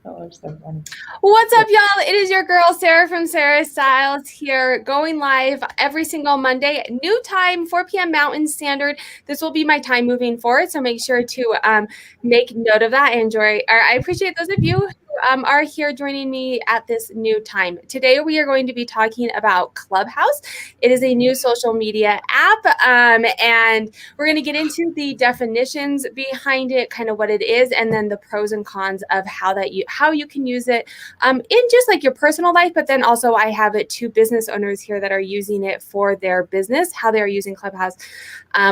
Oh, it's so funny. What's up, y'all? It is your girl, Sarah from Sarah Styles here, going live every single Monday. New time, 4 p.m. Mountain Standard. This will be my time moving forward, so make sure to make note of that. I appreciate those of you who are here joining me at this new time. Today, we are going to be talking about ClubHouse. It is a new social media app, and we're going to get into the definitions behind it, kind of what it is, and then the pros and cons of how you can use it in just like your personal life. But then also I have two business owners here that are using it for their business, how they are using ClubHouse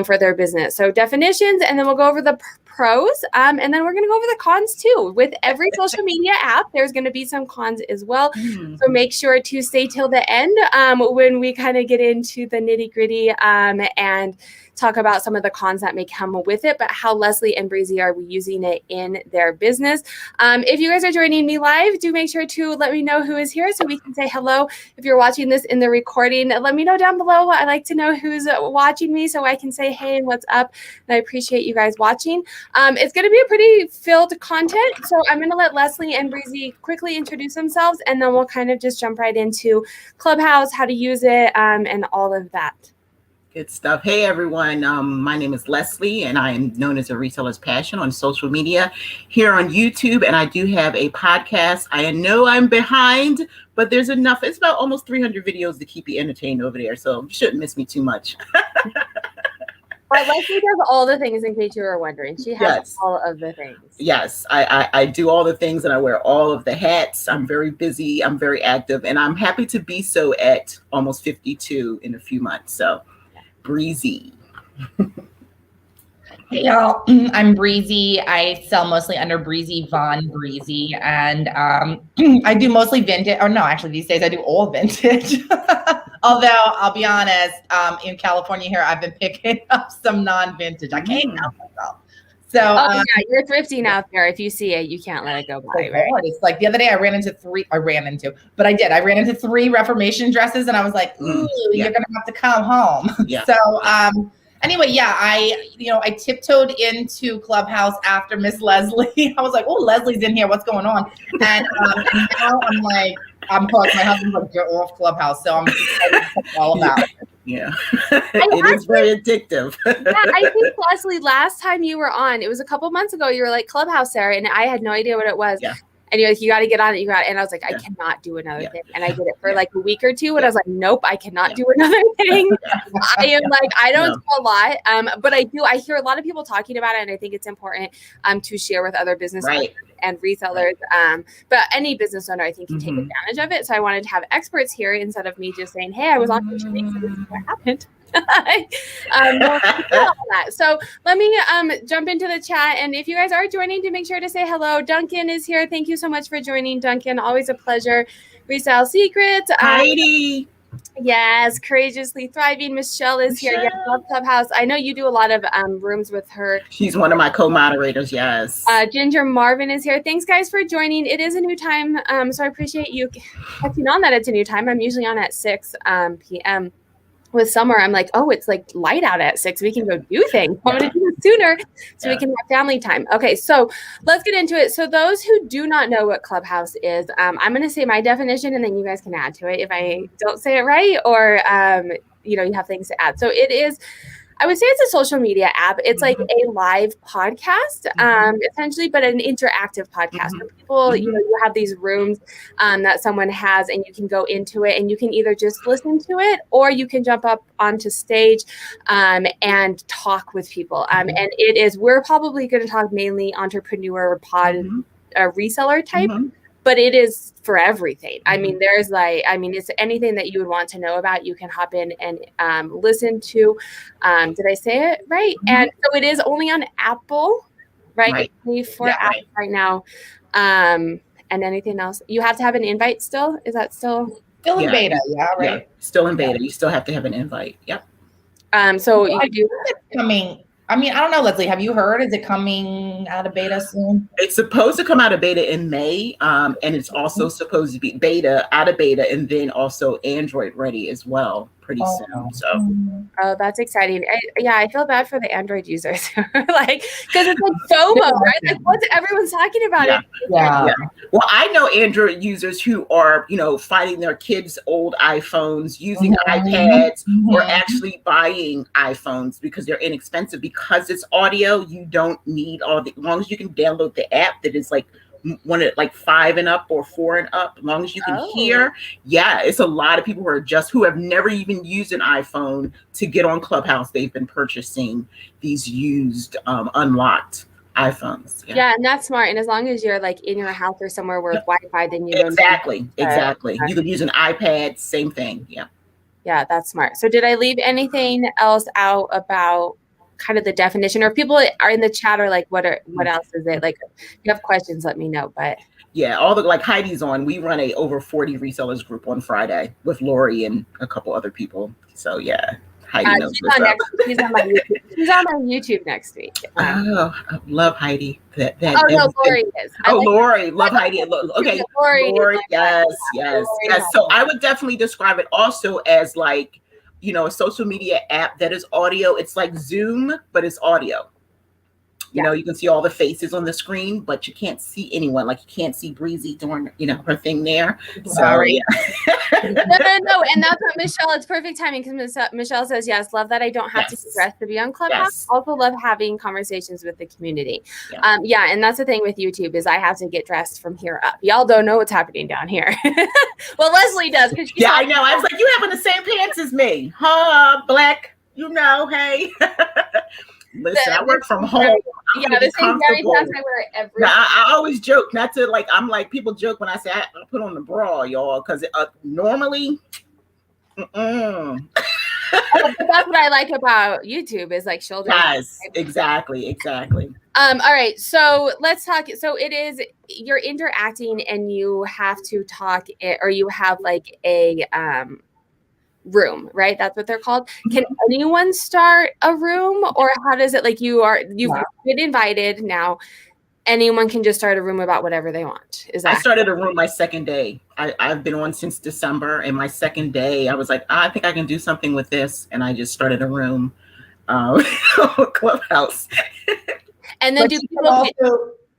for their business. So definitions, and then we'll go over the pros, and then we're going to go over the cons too. With every social media app, there's going to be some cons as well. So make sure to stay till the end when we kind of get into the nitty gritty and talk about some of the cons that may come with it, but how Leslie and Breezy are using it in their business. If you guys are joining me live, do make sure to let me know who is here so we can say hello. If you're watching this in the recording, let me know down below. I like to know who's watching me so I can say, hey, what's up? And I appreciate you guys watching. It's going to be a pretty filled content, so I'm going to let Leslie and Breezy quickly introduce themselves, and then we'll kind of just jump right into ClubHouse, how to use it, and all of that. Good stuff. Hey, everyone. My name is Leslie, and I am known as a Reseller's Passion on social media here on YouTube, and I do have a podcast. I know I'm behind, but there's enough. It's about almost 300 videos to keep you entertained over there, so you shouldn't miss me too much. But Leslie does all the things, in case you were wondering. She has all of the things. Yes, I do all the things, and I wear all of the hats. I'm very busy. I'm very active, and I'm happy to be so at almost 52 in a few months. So Breezy. Hey y'all, I'm Breezy. I sell mostly under Breezy Von Breezy, and I do mostly vintage. Or no, actually these days I do all vintage. Although I'll be honest, in California here, I've been picking up some non-vintage. I can't help myself. So yeah, you're thrifting out there. If you see it, you can't let it go by. Right? It's like the other day I ran into three Reformation dresses, and I was like, ooh, you're gonna have to come home. Yeah. So anyway, I tiptoed into ClubHouse after Miss Leslie. I was like, oh, Leslie's in here. What's going on? And now I'm like, my husband's like, get off ClubHouse. So I'm excited to talk all about it. Yeah, it is very addictive. Yeah, I think, Leslie, last time you were on, it was a couple months ago, you were like, ClubHouse, Sarah, and I had no idea what it was. Yeah. And you're like, you got to get on it. And I was like, I cannot do another thing. And I did it for like a week or two. And I was like, nope, I cannot do another thing. I am like, I don't do a lot. But I do. I hear a lot of people talking about it. And I think it's important to share with other business owners and resellers. But any business owner, I think, can take advantage of it. So I wanted to have experts here instead of me just saying, hey, I was on social media. So this is what happened. So let me jump into the chat, and if you guys are joining, to make sure to say hello. Duncan is here. Thank you so much for joining, Duncan. Always a pleasure. Resale Secrets. Heidi. Yes, Courageously Thriving. Michelle is here. Yes, love ClubHouse. I know you do a lot of rooms with her. She's one of my co-moderators. Yes. Ginger Marvin is here. Thanks, guys, for joining. It is a new time, so I appreciate you catching on that it's a new time. I'm usually on at 6 p.m. With summer, I'm like, oh, it's like light out at 6. We can go do things. I'm going to do it sooner so we can have family time. Okay, so let's get into it. So those who do not know what ClubHouse is, I'm going to say my definition, and then you guys can add to it if I don't say it right, or you have things to add. So it is, I would say it's a social media app. It's like a live podcast, essentially, but an interactive podcast where people, you have these rooms that someone has, and you can go into it, and you can either just listen to it, or you can jump up onto stage and talk with people. And we're probably going to talk mainly entrepreneur reseller type. But it is for everything. I mean, it's anything that you would want to know about, you can hop in and listen to. Did I say it right? And so it is only on Apple, right? It's for Apple right now. And anything else? You have to have an invite still? Is that still in beta? Yeah, right. Yeah, still in beta. You still have to have an invite. Yep. So you do coming. I mean, I don't know, Leslie, have you heard? Is it coming out of beta soon? It's supposed to come out of beta in May. And it's also supposed to be out of beta, and then also Android ready as well, pretty soon. So. Oh, that's exciting. I feel bad for the Android users. Like, because it's like FOMO, right? Like, what's everyone's talking about it? Yeah. Well, I know Android users who are, finding their kids' old iPhones, using iPads, or actually buying iPhones because they're inexpensive. Because it's audio, you don't need as long as you can download the app that is like 5 and up or 4 and up, as long as you can hear. Yeah, it's a lot of people who have never even used an iPhone to get on Clubhouse. They've been purchasing these used unlocked iPhones. Yeah, and that's smart. And as long as you're like in your house or somewhere with Wi-Fi, then you don't exactly. You could use an iPad, same thing. Yeah, that's smart. So did I leave anything else out about kind of the definition, or people are in the chat are like, what else is it? Like, if you have questions, let me know. But yeah, all the, like Heidi's on, we run a over 40 resellers group on Friday with Lori and a couple other people. So yeah, Heidi knows she's what's on up. She's on my YouTube. She's on my YouTube next week. Oh, I love Heidi. Lori is. Lori, love Heidi. Okay, Lori, yes. So I would definitely describe it also as like, a social media app that is audio. It's like Zoom, but it's audio. You can see all the faces on the screen, but you can't see anyone. Like, you can't see Breezy doing, her thing there. Sorry. No. And that's what Michelle, it's perfect timing because Michelle says, yes, love that I don't have to be dressed to be on Clubhouse. Also love having conversations with the community. And that's the thing with YouTube is I have to get dressed from here up. Y'all don't know what's happening down here. Well, Leslie does. I know. I was like, you having the same pants as me. Black, hey. Listen, I work from home. The same very pants I wear every day. I always joke, not to like, I'm like, people joke when I say I put on the bra, y'all, because normally, That's what I like about YouTube is like shoulders. Yes, exactly. All right, so let's talk. So it is, you're interacting and you have to talk, or you have like a room, right? That's what they're called. Can anyone start a room, or how does it, like, you've been invited now, anyone can just start a room about whatever they want? I started a room my second day. I've been on since December, and my second day I was like, I think I can do something with this, and I just started a room Clubhouse. And then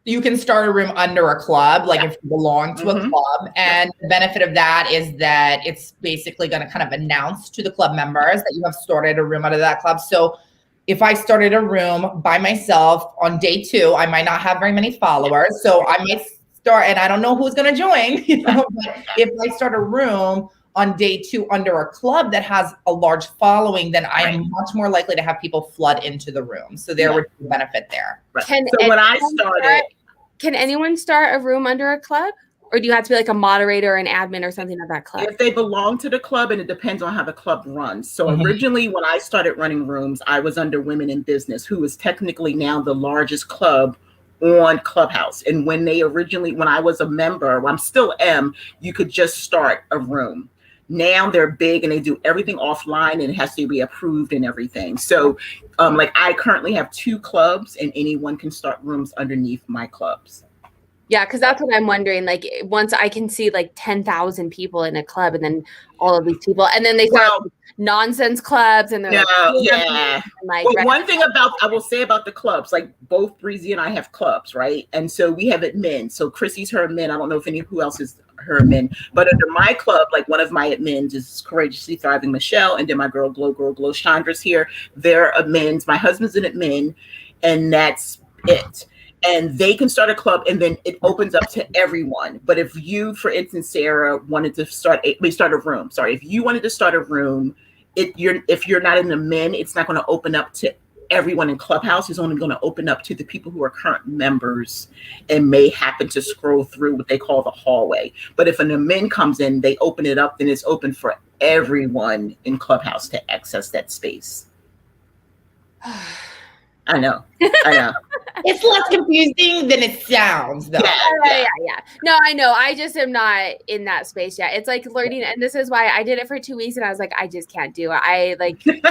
you can start a room under a club, like if you belong to a club. And the benefit of that is that it's basically going to kind of announce to the club members that you have started a room under that club. So if I started a room by myself on day 2, I might not have very many followers. So I might start, and I don't know who's going to join, but if I start a room on day 2 under a club that has a large following, then I am much more likely to have people flood into the room. So there would be a benefit there. Right. So when I started, can anyone start a room under a club? Or do you have to be like a moderator or an admin or something of that club? If they belong to the club, and it depends on how the club runs. So originally when I started running rooms, I was under Women in Business, who is technically now the largest club on Clubhouse. And when I was a member, I'm still am, you could just start a room. Now they're big and they do everything offline, and it has to be approved and everything. So like I currently have 2 clubs, and anyone can start rooms underneath my clubs. Yeah, because that's what I'm wondering. Like, once I can see like 10,000 people in a club, and then all of these people, and then they start nonsense clubs, and they're one thing I will say about the clubs, like both Breezy and I have clubs, right? And so we have admins. So Chrissy's her admin. I don't know if who else is her admin, but under my club, like one of my admins is Courageously Thriving Michelle, and then my girl Glow Chandra's here. They're admins. My husband's an admin, and that's it. And they can start a club, and then it opens up to everyone. But if you, for instance, Sarah, wanted to start a room. Sorry, if you wanted to start a room, if you're not in the men, it's not going to open up to everyone in Clubhouse. It's only going to open up to the people who are current members and may happen to scroll through what they call the hallway. But if an admin comes in, they open it up, then it's open for everyone in Clubhouse to access that space. I know. It's less confusing than it sounds, though. Yeah. No, I know. I just am not in that space yet. It's like learning, and this is why I did it for 2 weeks, and I was like, I just can't do it. You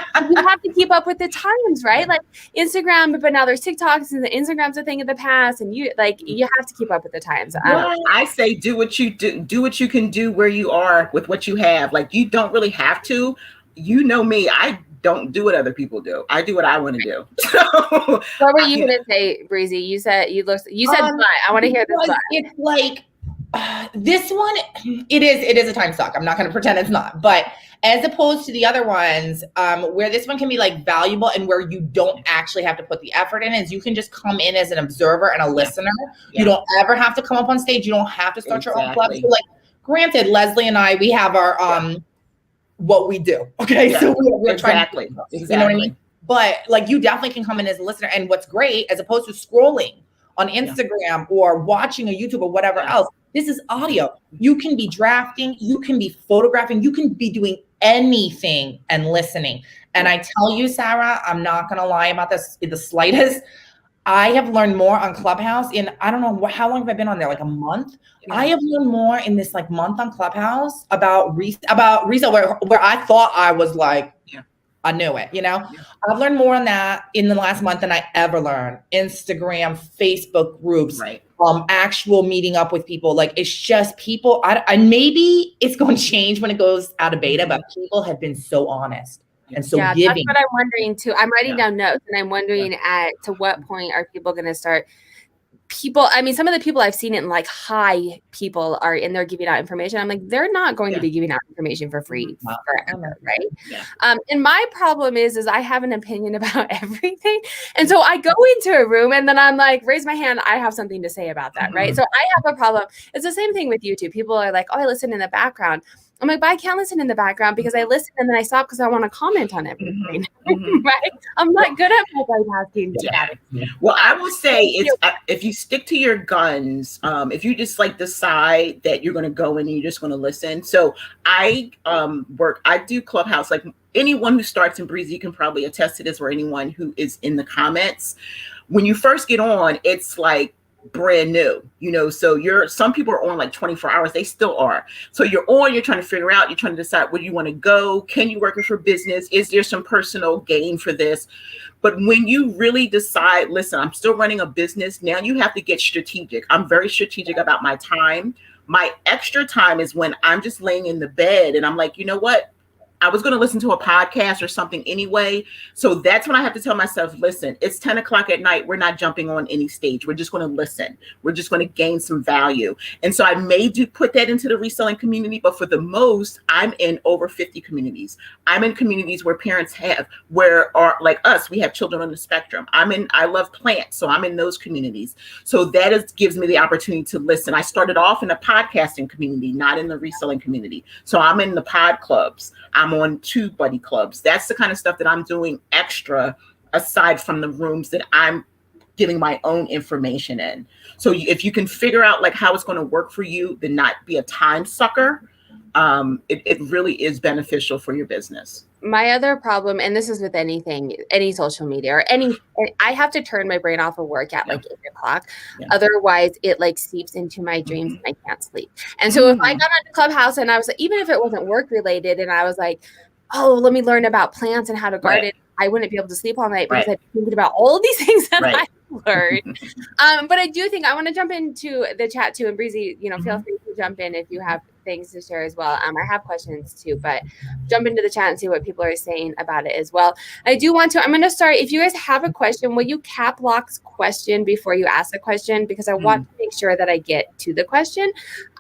have to keep up with the times, right? Like Instagram, but now there's TikToks, and the Instagram's a thing of the past, and you have to keep up with the times. I say do what you do what you can do where you are with what you have. Like, you don't really have to. you know me, I don't do what other people do. I do what I want to do. So, what were you going to say, Breezy? You said but. I want to hear this. It's like this one. It is a time suck. I'm not going to pretend it's not. But as opposed to the other ones, where this one can be like valuable and where you don't actually have to put the effort in, is you can just come in as an observer and a listener. You don't ever have to come up on stage. You don't have to start your own club. So like, granted, Leslie and I, we have our what we do. Okay. So we're trying to, you know what I mean? But like, you definitely can come in as a listener. And what's great, as opposed to scrolling on Instagram or watching a YouTube or whatever else, this is audio. You can be drafting, you can be photographing, you can be doing anything and listening. And I tell you, Sarah, I'm not going to lie about this in the slightest. I have learned more on Clubhouse in, I don't know, how long have I been on there? Like a month? Yeah. I have learned more in this like month on Clubhouse about resale where I thought I was like, I knew it, you know? Yeah. I've learned more on that in the last month than I ever learned. Instagram, Facebook groups, actual meeting up with people. Like, it's just people, I maybe it's going to change when it goes out of beta, but people have been so honest. And so giving. That's what I'm wondering too. I'm writing down notes, and I'm wondering to what point are people going to start? Some of the people I've seen it in like high people are in there giving out information. I'm like, they're not going to be giving out information for free forever, right? Yeah. And my problem is I have an opinion about everything. And so I go into a room and then I'm like, raise my hand. I have something to say about that, right? So I have a problem. It's the same thing with YouTube. People are like, oh, I listen in the background. I'm like, but I can't listen in the background because I listen and then I stop because I want to comment on everything. Right? I'm not good at multitasking. Well, I will say if you stick to your guns, if you just like decide that you're going to go in and you're just going to listen. So I do Clubhouse. Like anyone who starts in Breezy can probably attest to this, or anyone who is in the comments. When you first get on, it's like brand new, so some people are on like 24 hours. They still are. So you're trying to figure out, you're trying to decide where you want to go. Can you work it for business? Is there some personal gain for this? But when you really decide, listen, I'm still running a business. Now you have to get strategic. I'm very strategic about my time. My extra time is when I'm just laying in the bed and I'm like, you know what? I was going to listen to a podcast or something anyway. So that's when I have to tell myself, listen, it's 10 o'clock at night. We're not jumping on any stage. We're just going to listen. We're just going to gain some value. And so I may put that into the reselling community, but for the most, I'm in over 50 communities. I'm in communities where parents like us, we have children on the spectrum. I love plants. So I'm in those communities. So that gives me the opportunity to listen. I started off in a podcasting community, not in the reselling community. So I'm in the pod clubs. I'm on 2 buddy clubs. That's the kind of stuff that I'm doing extra aside from the rooms that I'm giving my own information in. So if you can figure out like how it's going to work for you, then not be a time sucker, it really is beneficial for your business. My other problem, and this is with anything, any social media or I have to turn my brain off of work at like 8 o'clock. Yeah. Otherwise it like seeps into my dreams and I can't sleep. And so if I got on the Clubhouse and I was like, even if it wasn't work related and I was like, oh, let me learn about plants and how to garden, I wouldn't be able to sleep all night because I'd be thinking about all of these things that I learned. But I do think I want to jump into the chat too. And Breezy, feel free to jump in if you have things to share as well. I have questions too, but jump into the chat and see what people are saying about it as well. I'm going to start. If you guys have a question, will you cap lock question before you ask the question? Because I want to make sure that I get to the question.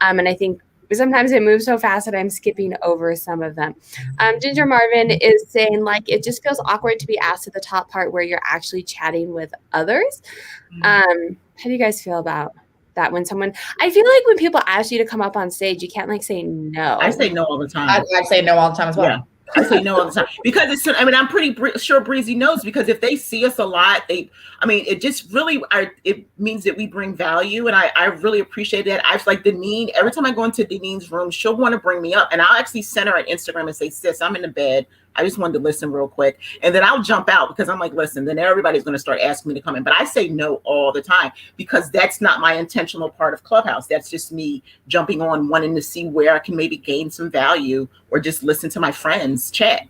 And I think sometimes it moves so fast that I'm skipping over some of them. Ginger Marvin is saying like, it just feels awkward to be asked at the top part where you're actually chatting with others. How do you guys feel about that? When I feel like when people ask you to come up on stage, you can't like say no. I say no all the time. I say no all the time as well. Yeah. I say no all the time because I'm pretty sure Breezy knows, because if they see us a lot, it just really, it means that we bring value. And I really appreciate that. I like Deneen, every time I go into Deneen's room, she'll want to bring me up and I'll actually send her on Instagram and say, sis, I'm in the bed. I just wanted to listen real quick. And then I'll jump out because I'm like, listen, then everybody's going to start asking me to come in. But I say no all the time because that's not my intentional part of Clubhouse. That's just me jumping on, wanting to see where I can maybe gain some value or just listen to my friends chat,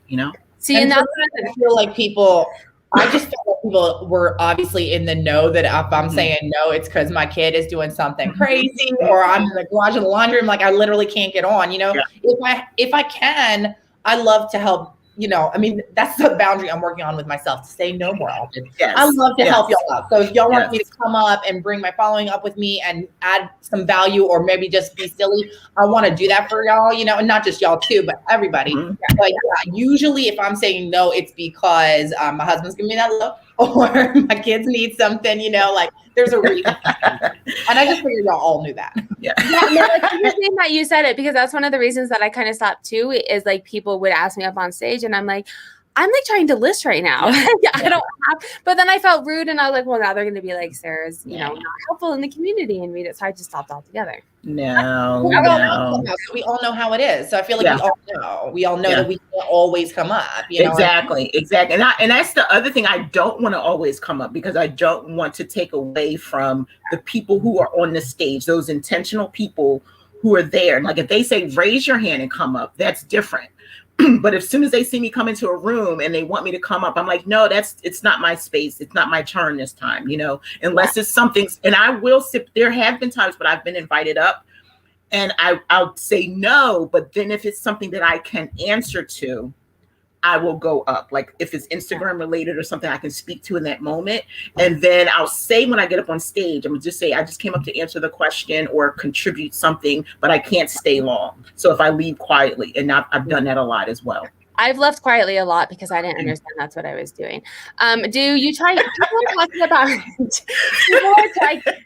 See, and that's what I feel like I just felt like people were obviously in the know that if I'm saying no, it's because my kid is doing something crazy or I'm in the garage of the laundry. I'm like, I literally can't get on, If I can, I love to help I mean, that's the boundary I'm working on with myself, to say no more often. Yes. I love to Yes. help y'all out. So if y'all want Yes. me to come up and bring my following up with me and add some value, or maybe just be silly, I want to do that for y'all, and not just y'all too, but everybody. Mhm. But yeah, usually if I'm saying no, it's because my husband's giving me that look, or my kids need something, like there's a reason. And I just figured y'all all knew that. Yeah. Yeah, no, it's interesting that you said it, because that's one of the reasons that I kind of stopped too, is like people would ask me up on stage and I'm like trying to list right now. I don't have, but then I felt rude and I was like, well, now they're going to be like, Sarah's, not helpful in the community and read it. So I just stopped altogether. No. We all know how it is. So I feel like we all know that we can't always come up. Exactly. And that's the other thing. I don't want to always come up, because I don't want to take away from the people who are on the stage, those intentional people who are there. Like if they say, raise your hand and come up, that's different. But as soon as they see me come into a room and they want me to come up, I'm like, no, it's not my space. It's not my turn this time, unless it's something. And I will sit. There have been times, but I've been invited up and I'll say no. But then if it's something that I can answer to, I will go up. Like if it's Instagram related or something I can speak to in that moment. And then I'll say, when I get up on stage, I'm gonna just say, I just came up to answer the question or contribute something, but I can't stay long. So if I leave quietly, and I've done that a lot as well. I've left quietly a lot because I didn't understand that's what I was doing. Do you try? People are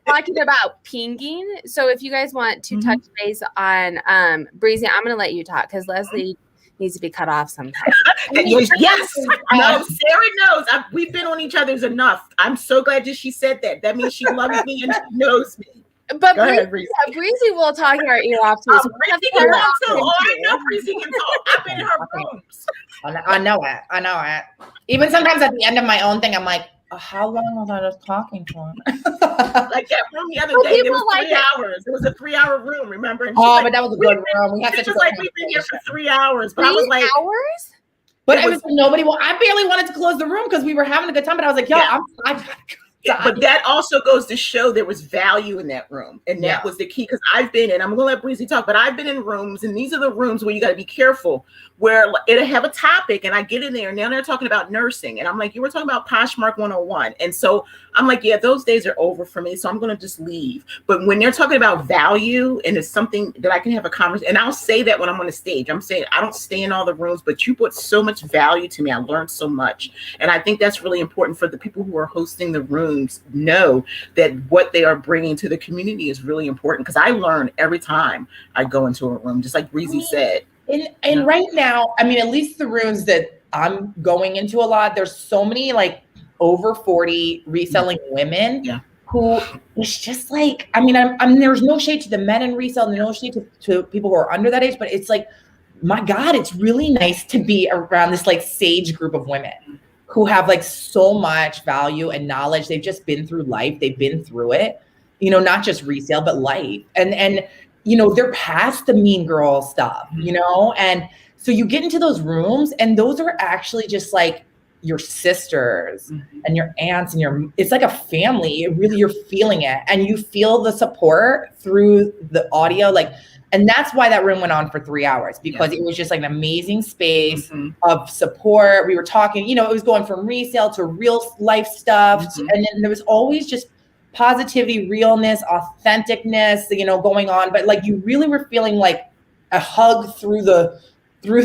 talking about pinging. So if you guys want to touch base on Breezy, I'm going to let you talk, because Leslie needs to be cut off sometimes. Yes. No, Sarah knows. We've been on each other's enough. I'm so glad that she said that. That means she loves me and she knows me. But Breezy will talk your ear off too. So Breezy can talk too. Oh, I know Breezy can talk. I've been in her rooms. I know it. Even sometimes at the end of my own thing, I'm like, how long was I just talking to him? Like that room the other day, it was 3 hours. It was a 3-hour room, remember? And but that was a good room. We had such a good we've been here for 3 hours. But I was like, 3 hours? But it was nobody. Well, I barely wanted to close the room because we were having a good time. But I was like, yo, but that also goes to show there was value in that room. And that was the key, because I've been in, I'm going to let Breezy talk, but I've been in rooms, and these are the rooms where you got to be careful, where it'll have a topic and I get in there and now they're talking about nursing. And I'm like, you were talking about Poshmark 101. And so I'm like, yeah, those days are over for me. So I'm going to just leave. But when they're talking about value and it's something that I can have a conversation, and I'll say that when I'm on the stage, I'm saying, I don't stay in all the rooms, but you brought so much value to me. I learned so much. And I think that's really important for the people who are hosting the rooms, know that what they are bringing to the community is really important, because I learn every time I go into a room, just like Breezy said. And right now, I mean, at least the rooms that I'm going into a lot, there's so many like over 40 reselling women who it's just like, I mean, there's no shade to the men in resale, no shade to people who are under that age, but it's like, my God, it's really nice to be around this like sage group of women who have like so much value and knowledge. They've just been through life. They've been through it, not just resale, but life. And they're past the mean girl stuff, and so you get into those rooms and those are actually just like your sisters and your aunts and it's like a family. You're feeling it, and you feel the support through the audio. And that's why that room went on for 3 hours, because it was just like an amazing space of support. We were talking, it was going from resale to real life stuff. And then there was always just positivity, realness, authenticness, going on. But like, you really were feeling like a hug through the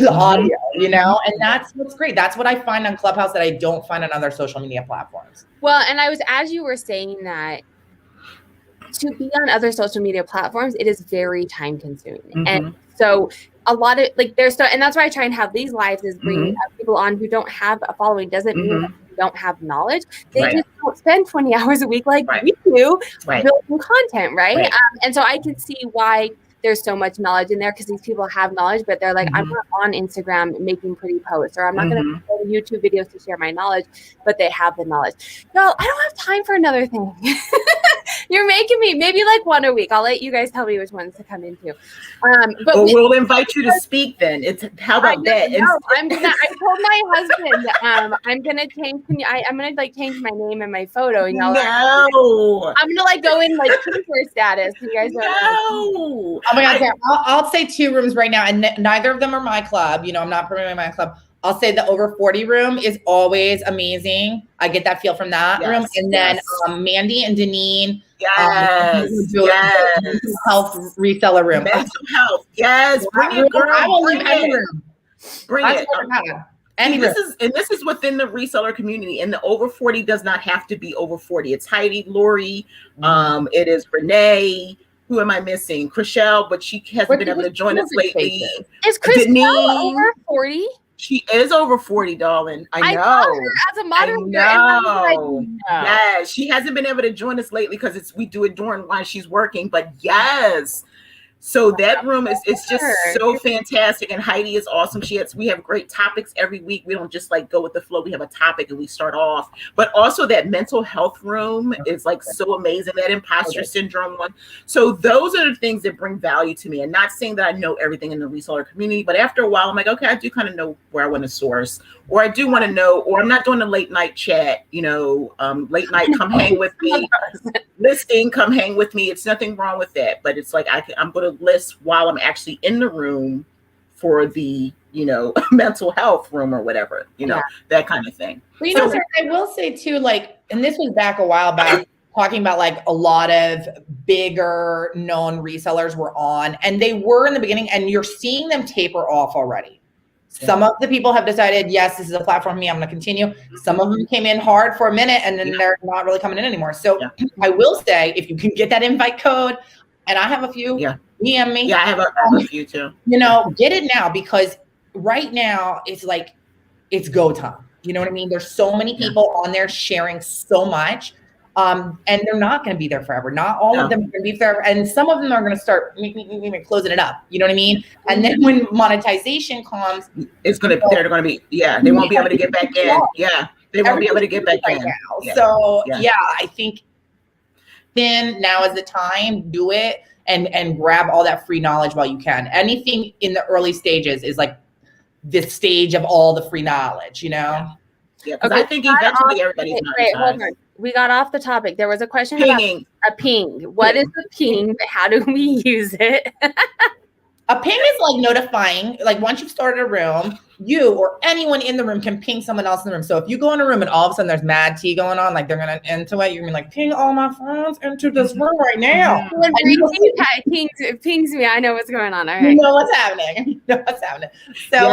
audio, and that's what's great. That's what I find on Clubhouse that I don't find on other social media platforms. Well, and as you were saying that, to be on other social media platforms, it is very time consuming. And so a lot of and that's why I try and have these lives, is bringing people on who don't have a following. Doesn't mean that they don't have knowledge. They just don't spend 20 hours a week like we do building content, right? And so I can see why there's so much knowledge in there, because these people have knowledge, but they're like, I'm not on Instagram making pretty posts, or I'm not going to go to YouTube videos to share my knowledge, but they have the knowledge. No, I don't have time for another thing. You're making me, maybe like one a week. I'll let you guys tell me which ones to come into. But we'll invite you to speak then. How about that? No, I told my husband, I'm gonna change my name and my photo. And y'all I'm gonna go in like Twitter status. You guys don't know. Oh my God, I'll say 2 rooms right now, and neither of them are my club. I'm not promoting my club. I'll say the over 40 room is always amazing. I get that feel from that room. And then Mandy and Deneen, mental health reseller room. Mental health, yes. Bring it, girl. I will leave any room. Bring it. This is within the reseller community, and the over 40 does not have to be over 40. It's Heidi, Lori, it is Renee. Who am I missing? Chriselle, but she hasn't been able to join us lately. Is Chriselle over 40? She is over 40, darling. I know. Her as a moderator. I know. Yeah, she hasn't been able to join us lately because we do it during while she's working. But yes. So that room is just so fantastic, and Heidi is awesome. We have great topics every week. We don't just like go with the flow. We have a topic and we start off. But also that mental health room is like so amazing. That imposter syndrome one. So those are the things that bring value to me. And not saying that I know everything in the reseller community, but after a while, I'm like, okay, I do kind of know where I want to source, or I do want to know, or I'm not doing a late night chat. Late night, come hang with me. Listing, come hang with me. It's nothing wrong with that, but it's like I'm going to list while I'm actually in the room for the mental health room or whatever, that kind of thing. Well, I will say too, like, and this was back a while back, talking about like a lot of bigger known resellers were on, and they were in the beginning, and you're seeing them taper off already. Some of the people have decided, yes, this is a platform for me, I'm going to continue. Some of them came in hard for a minute, and then they're not really coming in anymore. So I will say, if you can get that invite code, and I have a few, DM me. Yeah, I have a few too. Get it now, because right now it's like, it's go time. You know what I mean? There's so many people on there sharing so much. And they're not going to be there forever. Not all of them are going to be forever. And some of them are going to start closing it up. You know what I mean? And then when monetization comes, they're going to be, they won't be able to get back in. Yeah. They won't be able to get back in. Now. Yeah. So I think then now is the time, do it and grab all that free knowledge while you can. Anything in the early stages is like this stage of all the free knowledge, Yeah. Because I think eventually everybody's hold on. We got off the topic. There was a question Pinging. About a ping. What is a ping? How do we use it? A ping is like notifying, like once you've started a room, you or anyone in the room can ping someone else in the room. So if you go in a room and all of a sudden there's mad tea going on, like they're going to into it, you're going to be like, ping all my friends into this room right now. When pings me, I know what's going on. All right. You know what's happening. So,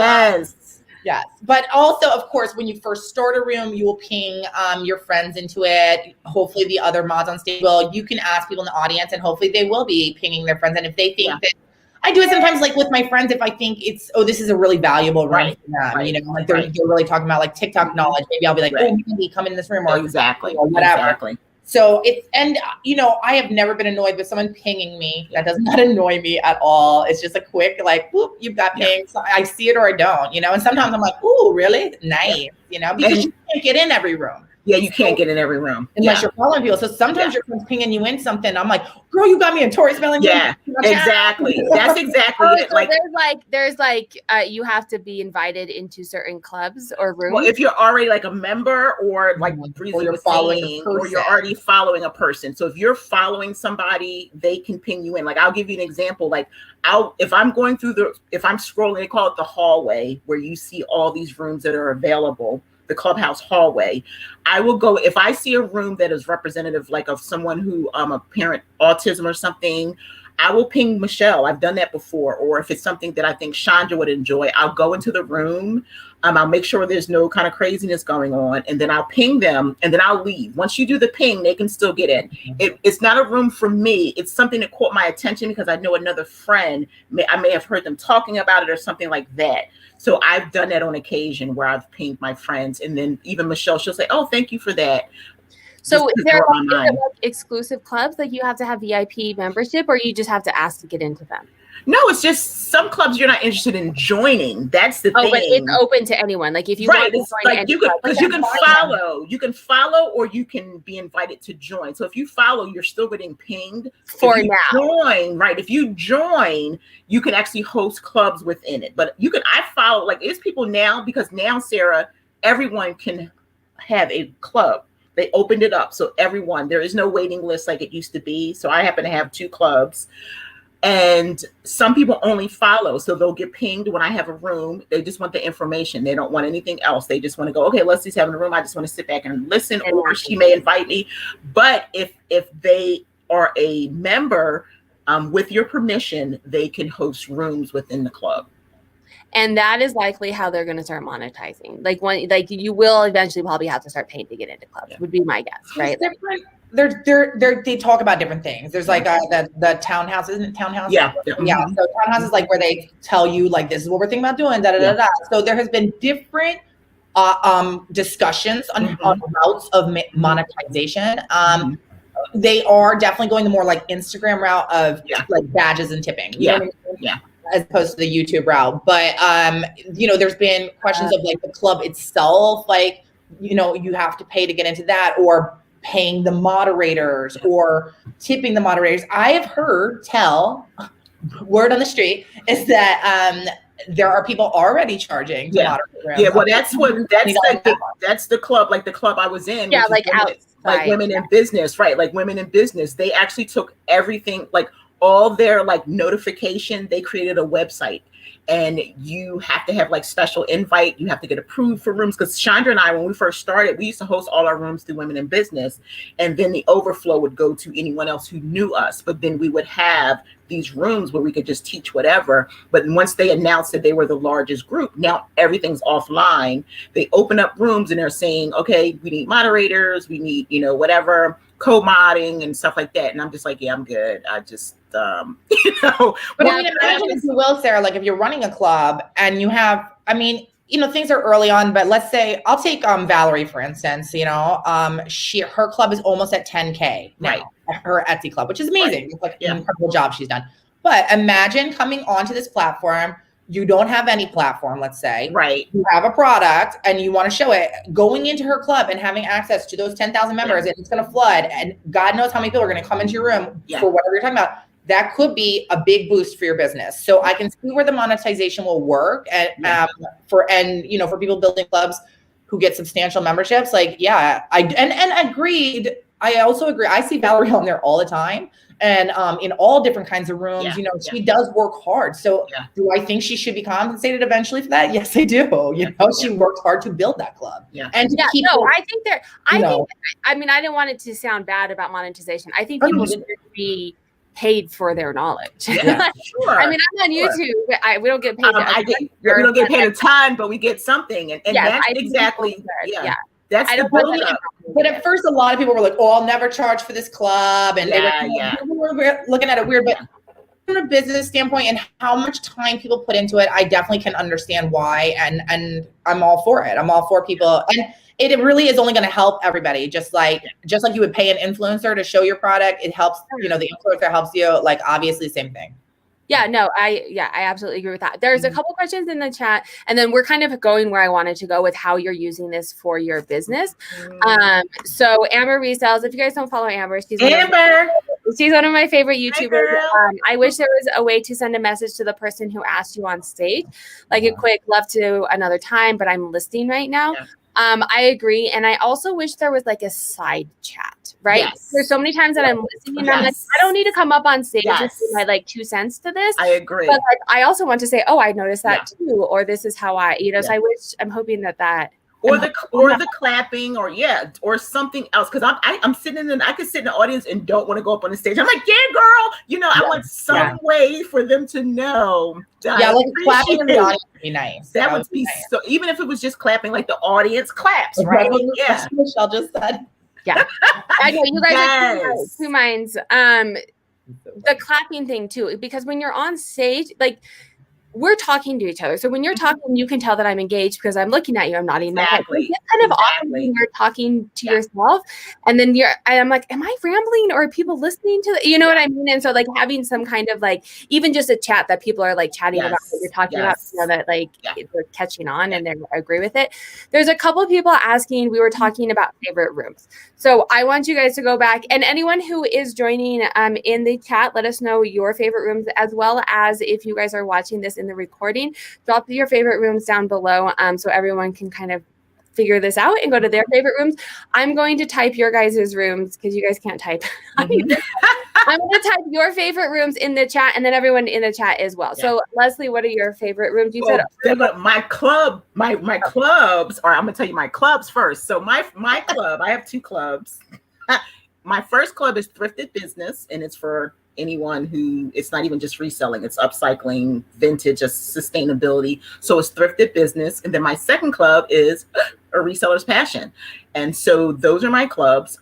yes. But also, of course, when you first start a room, you will ping your friends into it. Hopefully the other mods on stage will. You can ask people in the audience, and hopefully they will be pinging their friends. And if they think that, I do it sometimes like with my friends, if I think it's, this is a really valuable room for them, like they're really talking about like TikTok knowledge. Maybe I'll be like, maybe come in this room or whatever. So it's, and I have never been annoyed with someone pinging me. That does not annoy me at all. It's just a quick, like, whoop, you've got pinged. So I see it or I don't, and sometimes I'm like, ooh, really? Nice, because you can't get in every room. Yeah, you can't get in every room unless you're following people. So sometimes your friends pinging you in something. I'm like, girl, you got me in Tori smelling. Yeah, exactly. That's exactly it. So there's like you have to be invited into certain clubs or rooms. Well, if you're already like a member or like you're following, or you're already following a person. So if you're following somebody, they can ping you in. Like I'll give you an example. Like if I'm scrolling, they call it the hallway, where you see all these rooms that are available. The ClubHouse hallway, I will go if I see a room that is representative, like of someone who a parent autism or something. I will ping Michelle. I've done that before. Or if it's something that I think Chandra would enjoy, I'll go into the room. I'll make sure there's no kind of craziness going on, and then I'll ping them, and then I'll leave. Once you do the ping, they can still get in. It's not a room for me. It's something that caught my attention because I know another friend. I may have heard them talking about it or something like that. So I've done that on occasion where I've pinged my friends, and then even Michelle, she'll say, "Oh, thank you for that." So is there like exclusive clubs, like you have to have VIP membership, or you just have to ask to get into them? No, it's just some clubs you're not interested in joining. That's the thing. But it's open to anyone. Like if you want to join like you can follow, or you can be invited to join. So if you follow, you're still getting pinged. For now. If you join, you can actually host clubs within it. But I follow, like it's people now, because now, Sarah, everyone can have a club. They opened it up. So there is no waiting list like it used to be. So I happen to have 2 clubs. And some people only follow. So they'll get pinged when I have a room. They just want the information. They don't want anything else. They just want to go, okay, Leslie's having a room. I just want to sit back and listen, or she may invite me. But if they are a member, with your permission, they can host rooms within the club. And that is likely how they're going to start monetizing. Like you will eventually probably have to start paying to get into clubs, would be my guess, right? They talk about different things. There's like the townhouse, isn't it townhouse? Yeah. Yeah. So townhouse is like where they tell you like, this is what we're thinking about doing, da. So there has been different discussions on routes of monetization. They are definitely going the more like Instagram route of like badges and tipping. You know what I mean? Yeah. As opposed to the YouTube route. But there's been questions of like the club itself, like, you have to pay to get into that, or paying the moderators or tipping the moderators. I have heard word on the street is that there are people already charging to moderate. Yeah, well, that's the club, like the club I was in. Yeah, like women in business, right? Like women in business. They actually took everything, like all their like notification. They created a website, and you have to have like special invite. You have to get approved for rooms. Because Chandra and I, when we first started, we used to host all our rooms through Women in Business, and then the overflow would go to anyone else who knew us. But then we would have these rooms where we could just teach whatever. But once they announced that they were the largest group, now everything's offline. They open up rooms and they're saying, okay, we need moderators, we need, whatever, co-modding and stuff like that. And I'm just like, yeah, I'm good. I just, But I mean, imagine if you will, Sarah, like if you're running a club and you have, things are early on, but let's say I'll take Valerie, for instance, her club is almost at 10K now, her Etsy club, which is amazing. It's like an incredible job she's done. But imagine coming onto this platform, you don't have any platform, let's say. Right. You have a product and you want to show it, going into her club and having access to those 10,000 members, and it's going to flood, and God knows how many people are going to come into your room for whatever you're talking about. That could be a big boost for your business. So I can see where the monetization will work, and for people building clubs who get substantial memberships. Like, agreed. I also agree. I see Valerie on there all the time, and in all different kinds of rooms. She does work hard. So do I think she should be compensated eventually for that? Yes, I do. She worked hard to build that club. And to keep I didn't want it to sound bad about monetization. I think people should be paid for their knowledge. Yeah, sure. I'm on YouTube. We don't get paid. We don't get paid a ton, but we get something. And that's exactly, that's the building up. But at first, a lot of people were like, "Oh, I'll never charge for this club," and people were looking at it weird. But from a business standpoint and how much time people put into it, I definitely can understand why, and I'm all for it. I'm all for people, and it really is only going to help everybody. Just like you would pay an influencer to show your product, it helps. The influencer helps you. Like, obviously, same thing. Yeah, no, I absolutely agree with that. There's a couple questions in the chat, and then we're kind of going where I wanted to go with how you're using this for your business. So Amber Resells, if you guys don't follow Amber, she's one of my favorite YouTubers. I wish there was a way to send a message to the person who asked you on stage, like a quick love to another time, but I'm listening right now. Yeah. I agree. And I also wish there was like a side chat, right? Yes. There's so many times that I'm listening and I'm like, I don't need to come up on stage and say my like 2 cents to this. I agree. But like, I also want to say, oh, I noticed that too. Or this is how so I'm hoping that or the clapping or something else. Cause I'm sitting I could sit in the audience and don't want to go up on the stage. I'm like, yeah, girl, I want some way for them to know. Like clapping in the audience would be nice. That would be nice. So even if it was just clapping, like the audience claps, right? Yeah. Michelle just said. Yeah. I know you guys are two minds. The clapping thing too, because when you're on stage, like, we're talking to each other. So when you're talking, you can tell that I'm engaged because I'm looking at you. I'm nodding my head. It's kind of awkward when you're talking to yourself. And then I'm like, am I rambling or are people listening to you know what I mean? And so like having some kind of like, even just a chat that people are like chatting about what you're talking about, that like they're catching on and they agree with it. There's a couple of people asking, we were talking about favorite rooms. So I want you guys to go back, and anyone who is joining in the chat, let us know your favorite rooms, as well as if you guys are watching this in the recording, drop your favorite rooms down below so everyone can kind of figure this out and go to their favorite rooms. I'm going to type your guys' rooms because you guys can't type. I'm going to type your favorite rooms in the chat, and then everyone in the chat as well. Yeah. So, Leslie, what are your favorite rooms? You said my club, my clubs, or I'm going to tell you my clubs first. So my club, I have 2 clubs. My first club is Thrifted Business, and it's for anyone who, it's not even just reselling, it's upcycling, vintage, sustainability. So it's Thrifted Business. And then my second club is A Reseller's Passion. And so those are my clubs.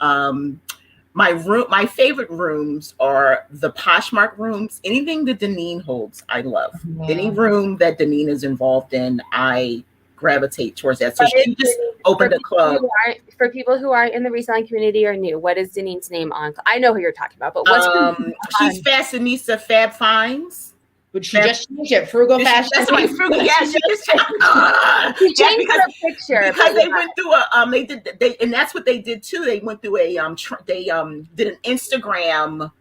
My favorite rooms are the Poshmark rooms. Anything that Deneen holds, I love. Mm-hmm. Any room that Deneen is involved in, I gravitate towards that. So she just opened a club. For people who aren't in the reselling community or new, what is Deneen's name on? I know who you're talking about, but what's she's Fashionista Fab Finds. But she just changed it. Frugal Fashion. That's right, Frugal. Yeah, she just changed her picture because they went through and that's what they did too. They went through a did an Instagram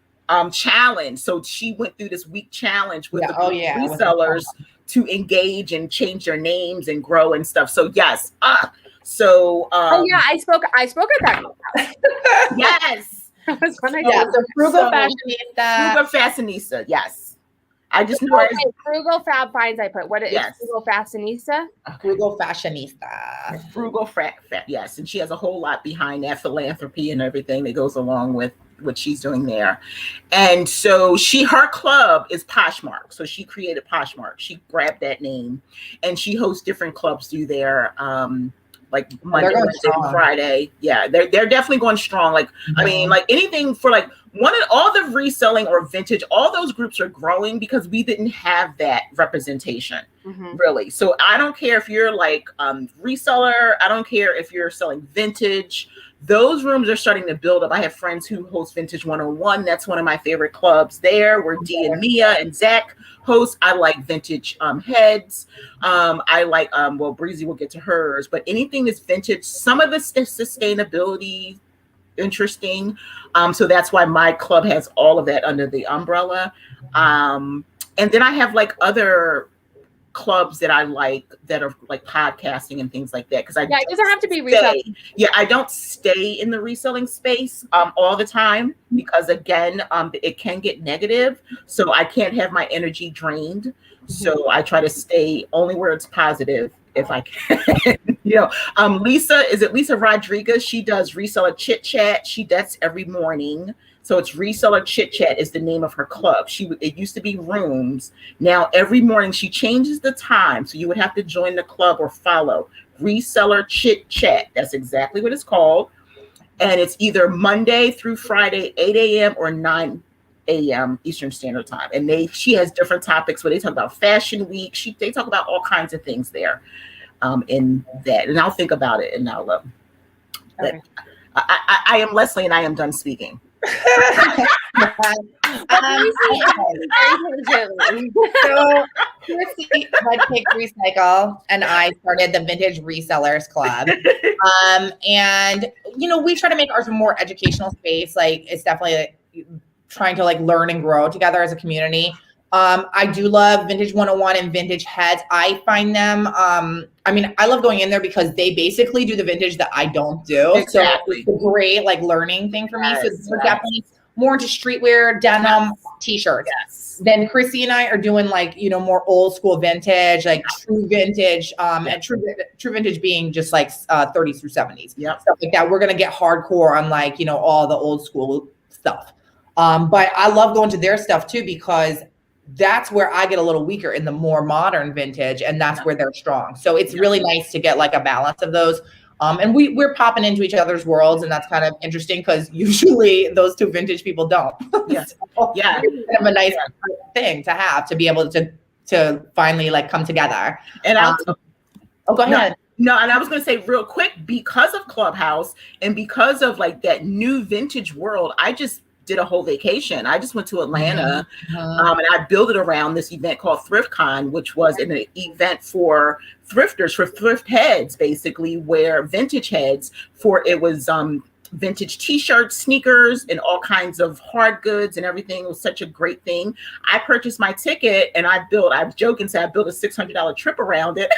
challenge. So she went through this week challenge with the resellers to engage and change their names and grow and stuff. So yes, I spoke at that. Yes, that was when I did. The Frugal Fashionista. Frugal Fashionista. Yes. I just know Frugal Fab Finds. I put what is Frugal Fashionista? Frugal Fashionista. Frugal yes, and she has a whole lot behind that philanthropy and everything that goes along with what she's doing there. And so her club is Poshmark. So she created Poshmark. She grabbed that name, and she hosts different clubs through there. Like Monday, Wednesday, Friday. Yeah, they're definitely going strong. Like, mm-hmm. I mean, like anything for like all the reselling or vintage, all those groups are growing because we didn't have that representation, mm-hmm. really. So I don't care if you're like reseller. I don't care if you're selling vintage. Those rooms are starting to build up. I have friends who host Vintage 101. That's one of my favorite clubs there, where Dee and Mia and Zach host. I like Vintage Heads. I like, Breezy will get to hers, but anything that's vintage, some of the sustainability, interesting. So that's why my club has all of that under the umbrella. And then I have like other clubs that I like that are like podcasting and things like that, because it doesn't have to be reselling. I don't stay in the reselling space all the time, because again it can get negative, so I can't have my energy drained. Mm-hmm. So I try to stay only where it's positive if I can. Lisa Rodriguez, she does Reseller Chit Chat. That's every morning. So it's Reseller Chit Chat is the name of her club. It used to be rooms. Now every morning she changes the time. So you would have to join the club or follow Reseller Chit Chat. That's exactly what it's called. And it's either Monday through Friday, 8 a.m. or 9 a.m. Eastern Standard Time. And she has different topics where they talk about Fashion Week. They talk about all kinds of things there in that. And I'll think about it and I'll okay. I am Leslie and I am done speaking. So Chrissy, Red Pick Recycle, and I started the Vintage Resellers Club. And we try to make ours a more educational space. Like, it's definitely like trying to like learn and grow together as a community. I do love Vintage 101 and Vintage Heads. I find them, I love going in there because they basically do the vintage that I don't do. Exactly. So it's a great like learning thing for me. So we're definitely more into streetwear, denim, t-shirts. Yes. Then Chrissy and I are doing like, more old school vintage, like true vintage, and true vintage being just like 30s through 70s. Yep. Stuff like that. We're going to get hardcore on like, all the old school stuff. But I love going to their stuff too, because that's where I get a little weaker in the more modern vintage, and that's where they're strong. So it's really nice to get like a balance of those. And we're popping into each other's worlds, and that's kind of interesting because usually those two vintage people don't. Yes. So yeah. It's kind of a nice thing to have, to be able to finally like come together. And go ahead. No, and I was going to say real quick, because of Clubhouse and because of like that new vintage world, I just did a whole vacation. I just went to Atlanta, and I built it around this event called ThriftCon, which was an event for thrifters, for thrift heads, basically, where vintage heads it was vintage t-shirts, sneakers, and all kinds of hard goods and everything. It was such a great thing. I purchased my ticket, and I was joking, say I built a $600 trip around it,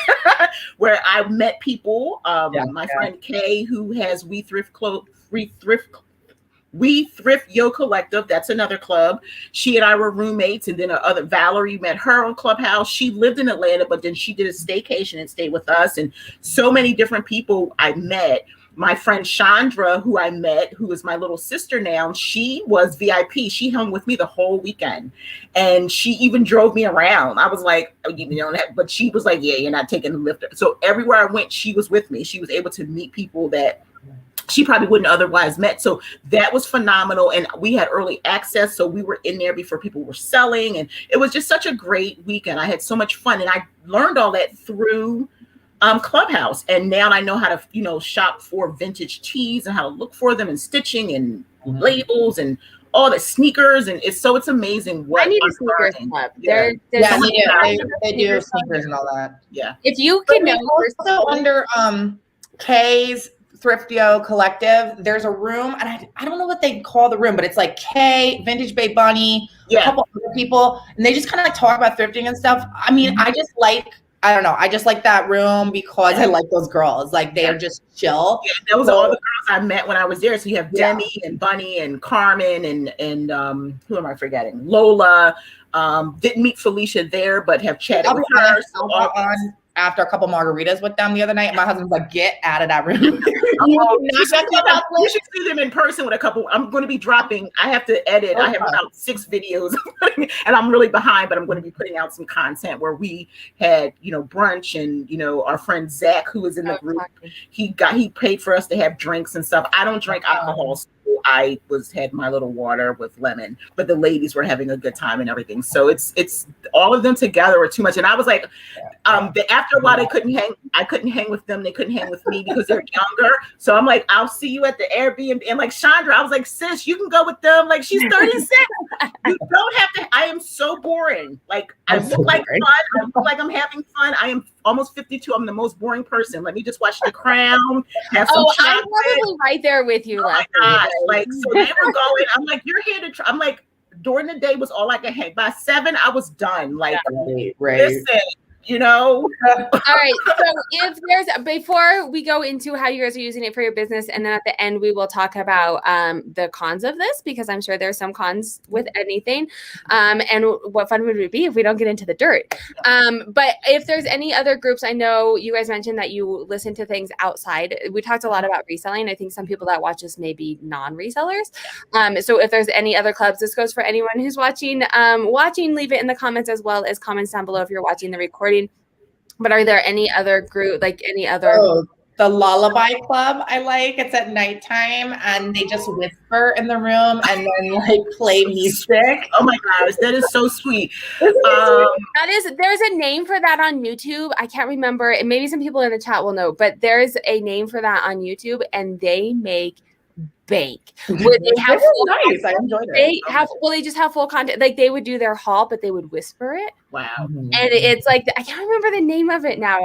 where I met people. My friend Kay, who has We Thrift We Thrift Yo Collective, that's another club. She and I were roommates, and then other Valerie met her on Clubhouse. She lived in Atlanta, but then she did a staycation and stayed with us. And so many different people I met. My friend Chandra, who I met, who is my little sister now, she was VIP. She hung with me the whole weekend. And she even drove me around. I was like, but she was like, yeah, you're not taking the lift. So everywhere I went, she was with me. She was able to meet people that she probably wouldn't otherwise met. So that was phenomenal. And we had early access. So we were in there before people were selling. And it was just such a great weekend. I had so much fun. And I learned all that through Clubhouse. And now I know how to, shop for vintage tees and how to look for them and stitching and labels and all the sneakers. And it's amazing what I need a sneakers club. Yeah, they do sneakers and all that. Yeah. If you can know also under Kay's Thrift Yo Collective, there's a room, and I don't know what they call the room, but it's like Kay, Vintage Bay Bunny, a couple other people, and they just kind of like talk about thrifting and stuff. I mean, I just like that room because I like those girls. Like they are just chill. Yeah, those are all the girls I met when I was there. So you have Demi and Bunny and Carmen and who am I forgetting? Lola. Didn't meet Felicia there, but have chatted with her. After a couple margaritas with them the other night, my husband's like, "Get out of that room." You should see them in person with a couple. I'm going to be dropping. I have to edit. I have about 6 videos, and I'm really behind. But I'm going to be putting out some content where we had, brunch, and our friend Zach, who was in the group, he paid for us to have drinks and stuff. I don't drink alcohol. So I had my little water with lemon, but the ladies were having a good time and everything. So it's all of them together were too much. And I was like, after a while, I couldn't hang with them. They couldn't hang with me because they're younger. So I'm like, I'll see you at the Airbnb. And like Chandra, I was like, sis, you can go with them. Like she's 36. You don't have to. I am so boring. Like I look like fun. I look like I'm having fun. I am almost 52. I'm the most boring person. Let me just watch The Crown. Have some chocolate. I'm probably right there with you. Oh my gosh. Like, so they were going, I'm like, you're here to try. I'm like, during the day was all I could hang. By 7, I was done. Like, listen, All right. So if before we go into how you guys are using it for your business, and then at the end, we will talk about the cons of this, because I'm sure there's some cons with anything. And what fun would it be if we don't get into the dirt? But if there's any other groups, I know you guys mentioned that you listen to things outside. We talked a lot about reselling. I think some people that watch us may be non-resellers. So if there's any other clubs, this goes for anyone who's watching, leave it in the comments, as well as comments down below if you're watching the recording. But are there any other group, like any other? The Lullaby Club, I like. It's at nighttime, and they just whisper in the room and then like play music. Oh my gosh, that is so sweet. There's a name for that on YouTube. I can't remember. And maybe some people in the chat will know, but there's a name for that on YouTube, and they make bank where they have nice. I enjoyed it. They just have full content. Like they would do their haul, but they would whisper it. Wow. And it's like, I can't remember the name of it now.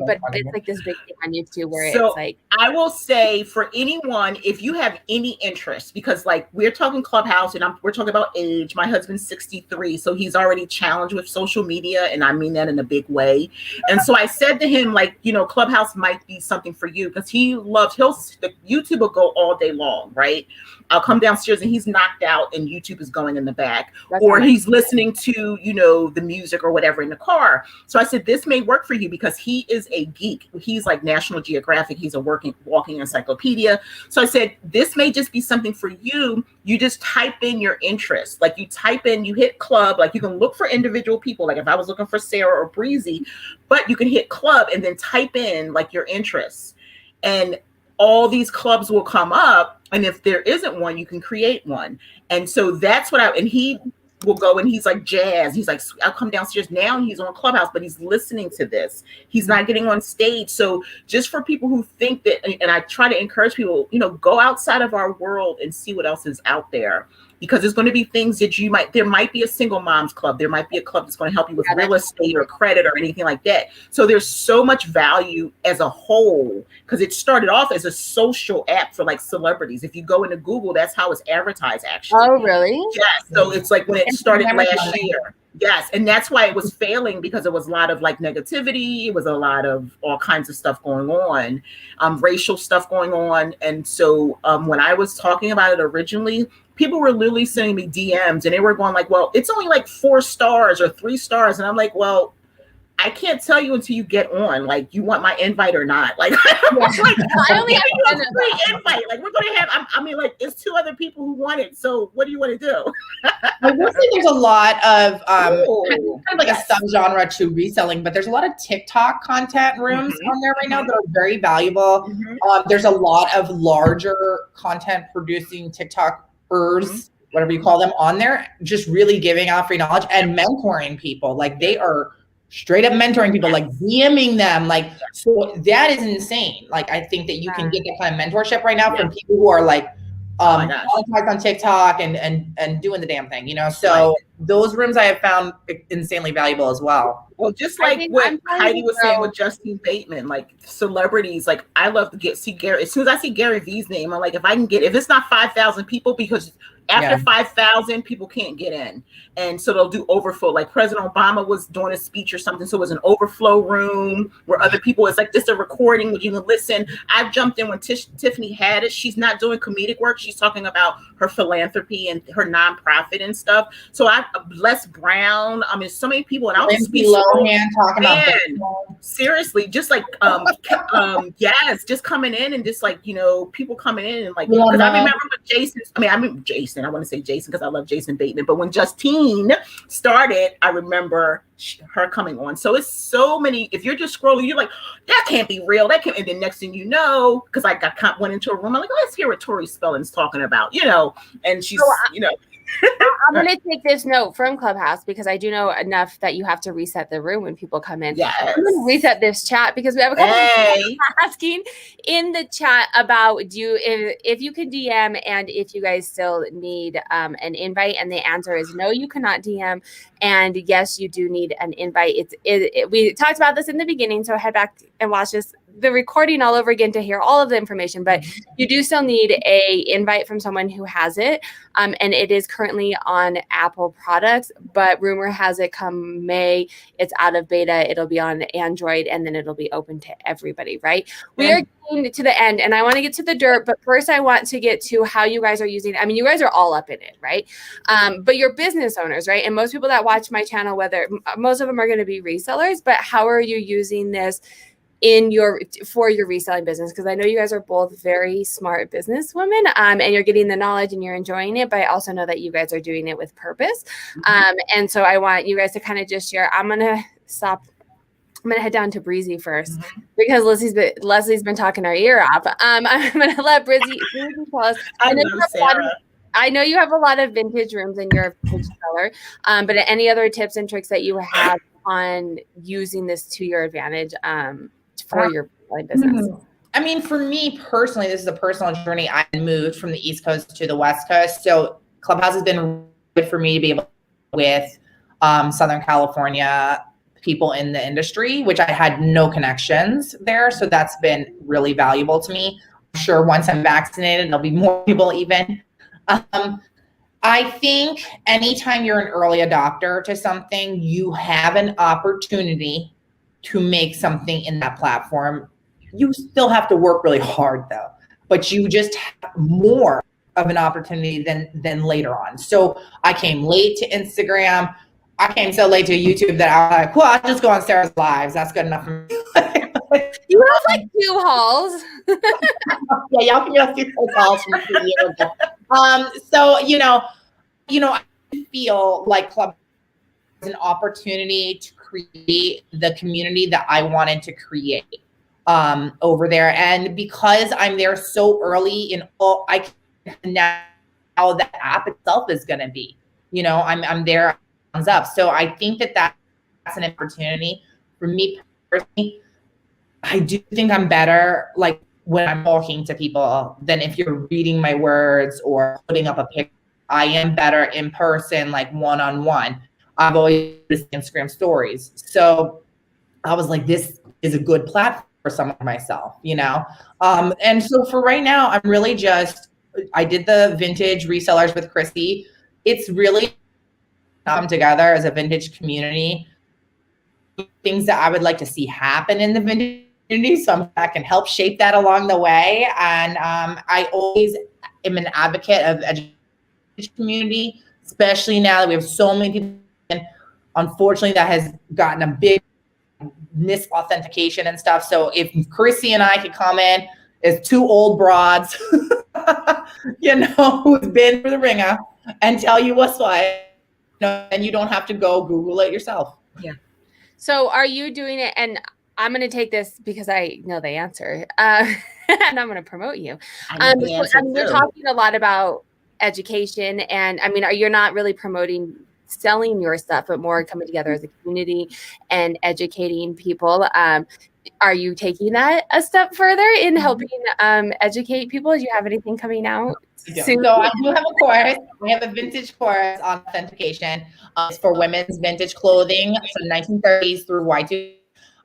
But it's like this big thing on YouTube where it's like, I will say for anyone, if you have any interest, because like we're talking Clubhouse and we're talking about age. My husband's 63, so he's already challenged with social media, and I mean that in a big way. And so I said to him, like, Clubhouse might be something for you, because YouTube will go all day long, right? I'll come downstairs and he's knocked out and YouTube is going in the back. Or he's listening to, the music or whatever in the car. So I said, this may work for you because he is a geek. He's like National Geographic. He's a walking encyclopedia. So I said, this may just be something for you. You just type in your interest. Like you hit club, like you can look for individual people. Like if I was looking for Sarah or Breezy, but you can hit club and then type in like your interests. And all these clubs will come up. And if there isn't one, you can create one. And so that's and he will go and he's like jazz. He's like, I'll come downstairs now. And he's on Clubhouse, but he's listening to this. He's not getting on stage. So just for people who think that, and I try to encourage people, go outside of our world and see what else is out there. because there's going to be things that there might be a single moms club. There might be a club that's going to help you with real estate or credit or anything like that. So there's so much value as a whole, because it started off as a social app for like celebrities. If you go into Google, that's how it's advertised actually. Oh, really? Yes. So it's like when it started last year. Yes. And that's why it was failing, because it was a lot of like negativity. It was a lot of all kinds of stuff going on, racial stuff going on. And so when I was talking about it originally, people were literally sending me DMs and they were going like, well, it's only like 4 stars or 3 stars. And I'm like, well, I can't tell you until you get on. Like, you want my invite or not? Like, I only have a free invite. Like, we're going to have, I mean, like, it's 2 other people who want it. So what do you want to do? I will say there's a lot of, kind of like a subgenre to reselling, but there's a lot of TikTok content rooms on there right now that are very valuable. There's a lot of larger content producing TikTokers, whatever you call them, on there, just really giving out free knowledge and mentoring people. Like, they are straight up mentoring people, like DMing them. Like, so that is insane. Like, I think that you can get that kind of mentorship right now from people who are like monetized on TikTok and doing the damn thing, you know? So those rooms I have found insanely valuable as well. Well, just like what Heidi was saying with Justin Bateman, like celebrities, like I love to see Gary. As soon as I see Gary V's name, I'm like, if it's not 5,000 people, because after 5,000 people can't get in. And so they'll do overflow. Like President Obama was doing a speech or something. So it was an overflow room where other people, it's like just a recording where you can listen. I jumped in when Tiffany Haddish. She's not doing comedic work. She's talking about her philanthropy and her nonprofit and stuff. So Les Brown, I mean, so many people. And I was talking about seriously, just like just coming in and just like, you know, people coming in and like, because I remember when Jason, I want to say Jason because I love Jason Bateman, but when Justine started, I remember her coming on. So it's so many. If you're just scrolling, you're like, that can't be real. That can't. And then next thing you know, because I went into a room, I'm like, let's hear what Tori Spelling's talking about, you know, and she's, you know. I'm going to take this note from ClubHouse because I do know enough that you have to reset the room when people come in. Yes. I'm going to reset this chat because we have a couple of people asking in the chat about if you could DM and if you guys still need an invite, and the answer is no, you cannot DM, and yes, you do need an invite. We talked about this in the beginning, so head back and watch the recording all over again to hear all of the information, but you do still need a invite from someone who has it. And it is currently on Apple products, but rumor has it come May, it's out of beta. It'll be on Android, and then it'll be open to everybody, right? We are getting to the end, and I want to get to the dirt, but first I want to get to how you guys are using it. I mean, you guys are all up in it, right? But you're business owners, right? And most people that watch my channel, most of them are going to be resellers, but how are you using this for your reselling business? Because I know you guys are both very smart businesswomen, and you're getting the knowledge and you're enjoying it, but I also know that you guys are doing it with purpose. And so I want you guys to kind of just share. I'm going to head down to Breezy first because Leslie's been talking our ear off. I'm going to let Breezy tell us. I know you have a lot of vintage rooms in your vintage seller, but any other tips and tricks that you have on using this to your advantage for your business? I mean, for me personally, this is a personal journey. I moved from the East Coast to the West Coast. So ClubHouse has been good for me to be able to with Southern California people in the industry, which I had no connections there. So that's been really valuable to me. I'm sure once I'm vaccinated, there'll be more people even. I think anytime you're an early adopter to something, you have an opportunity to make something in that platform. You still have to work really hard though, but you just have more of an opportunity than later on. So I came late to Instagram. I came so late to YouTube that I was like, well, I'll just go on Sarah's lives. That's good enough for me. You have like 2 hauls. Yeah, y'all can see those hauls from 2 years ago. So, you know, I feel like Club is an opportunity to create the community that I wanted to create over there. And because I'm there so early in all, I can now how the app itself is going to be, you know, I'm there up. So I think that's an opportunity for me personally. I do think I'm better like when I'm talking to people than if you're reading my words or putting up a picture I am better in person, like one-on-one. I've always used Instagram stories. So I was like, this is a good platform for someone like myself, you know? And so for right now, I'm really I did the vintage resellers with Chrissy. It's really come together as a vintage community. Things that I would like to see happen in the vintage community, so I can help shape that along the way. And I always am an advocate of education community, especially now that we have so many people. And unfortunately, that has gotten a big misauthentication and stuff. So if Chrissy and I could come in as two old broads, you know, who's been through the ringer and tell you what's what, you know, and you don't have to go Google it yourself. Yeah. So are you doing it? And I'm going to take this because I know the answer, and I'm going to promote you. You're talking a lot about education, and I mean, you're not really promoting selling your stuff, but more coming together as a community and educating people. Are you taking that a step further in helping educate people? Do you have anything coming out soon? So I do have a course. We have a vintage course on authentication. It's for women's vintage clothing from 1930s through Y2.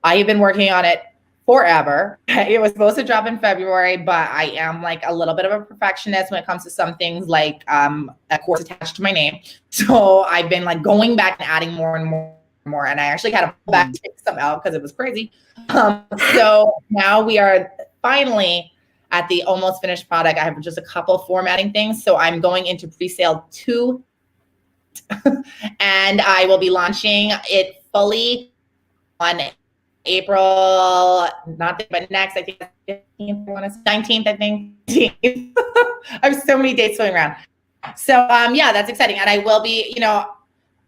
I have been working on it forever. It was supposed to drop in February, but I am like a little bit of a perfectionist when it comes to some things, like a course attached to my name. So I've been like going back and adding more and more. And I actually had to pull back to take some out because it was crazy. So now we are finally at the almost finished product. I have just a couple formatting things. So I'm going into pre-sale 2 and I will be launching it fully on April, but next, I think 19th, I think. I have so many dates going around. So yeah, that's exciting. And I will be, you know,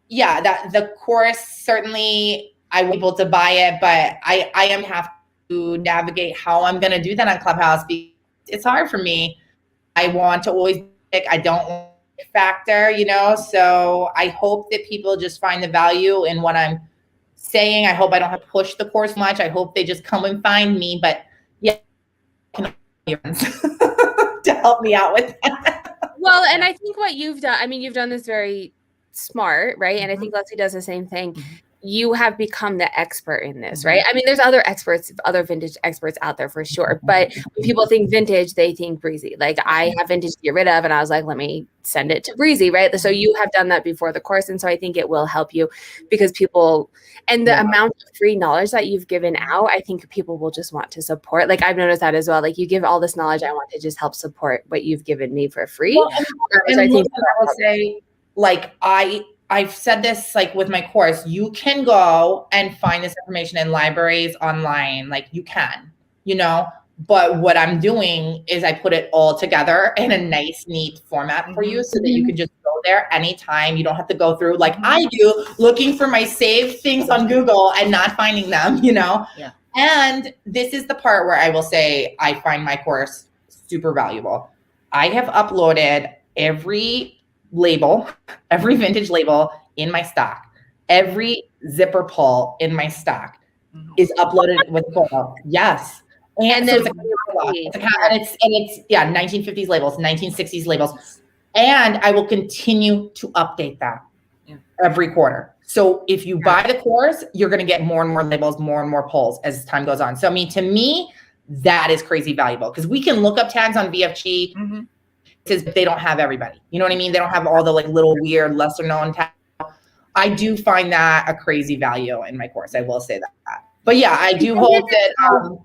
yeah, that the course, certainly I will be able to buy it, but I am have to navigate how I'm going to do that on Clubhouse because it's hard for me. I want to always pick, I don't want to factor, you know, so I hope that people just find the value in what I'm saying. I hope I don't have to push the course much. I hope they just come and find me, but yeah, to help me out with that. Well, and I think what you've done, I mean, you've done this very smart, right? And I think Leslie does the same thing. You have become the expert in this, right? I mean, there's other experts, other vintage experts out there for sure. But when people think vintage, they think Breezy. Like I have vintage to get rid of, and I was like, let me send it to Breezy, right? So you have done that before the course. And so I think it will help you because people, and the amount of free knowledge that you've given out, I think people will just want to support. Like I've noticed that as well. Like you give all this knowledge, I want to just help support what you've given me for free. Well, and so I think I will say, like I've said this like with my course, you can go and find this information in libraries online, like you can, you know, but what I'm doing is I put it all together in a nice, neat format for you so that you can just go there anytime. You don't have to go through like I do, looking for my saved things on Google and not finding them, you know? Yeah. And this is the part where I will say I find my course super valuable. I have uploaded every vintage label in my stock, every zipper pull in my stock is uploaded with photo. Yes. And so it's 1950s labels, 1960s labels. And I will continue to update that every quarter. So if you buy the course, you're going to get more and more labels, more and more pulls as time goes on. So I mean, to me, that is crazy valuable because we can look up tags on VFG. Because they don't have everybody. You know what I mean? They don't have all the like little weird lesser known tags. I do find that a crazy value in my course. I will say that. But yeah, I do hope that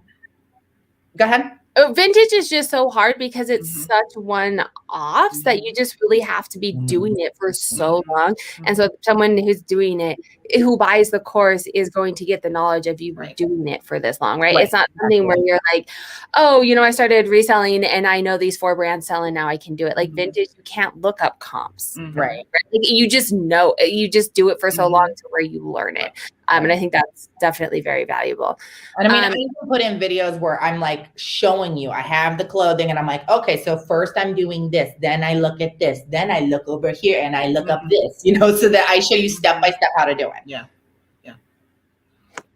go ahead. Vintage is just so hard because it's such one-offs that you just really have to be doing it for so long. And so someone who's doing it, who buys the course is going to get the knowledge of you doing it for this long, right? It's not something where you're like, oh, you know, I started reselling and I know these 4 brands selling, now I can do it. Like vintage, you can't look up comps, right? Like, you just know, you just do it for so long to where you learn it. And I think that's definitely very valuable. And I mean, I even put in videos where I'm like showing you, I have the clothing and I'm like, okay, so first I'm doing this, then I look at this, then I look over here and I look up this, you know, so that I show you step by step how to do it. Yeah.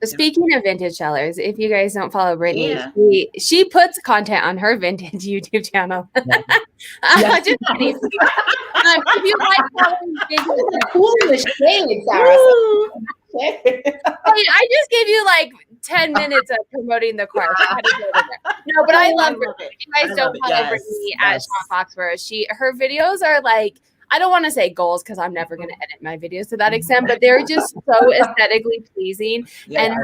Speaking of vintage sellers, if you guys don't follow Brittany, she puts content on her vintage YouTube channel. Yes. Just kidding. If you like following videos, Cool in the shade, Sarah. I just gave you like 10 minutes of promoting the course. No, but I love her. If you guys don't follow Brittany at Sean Foxborough, her videos are like, I don't want to say goals because I'm never going to edit my videos to that extent, but they're just so aesthetically pleasing. And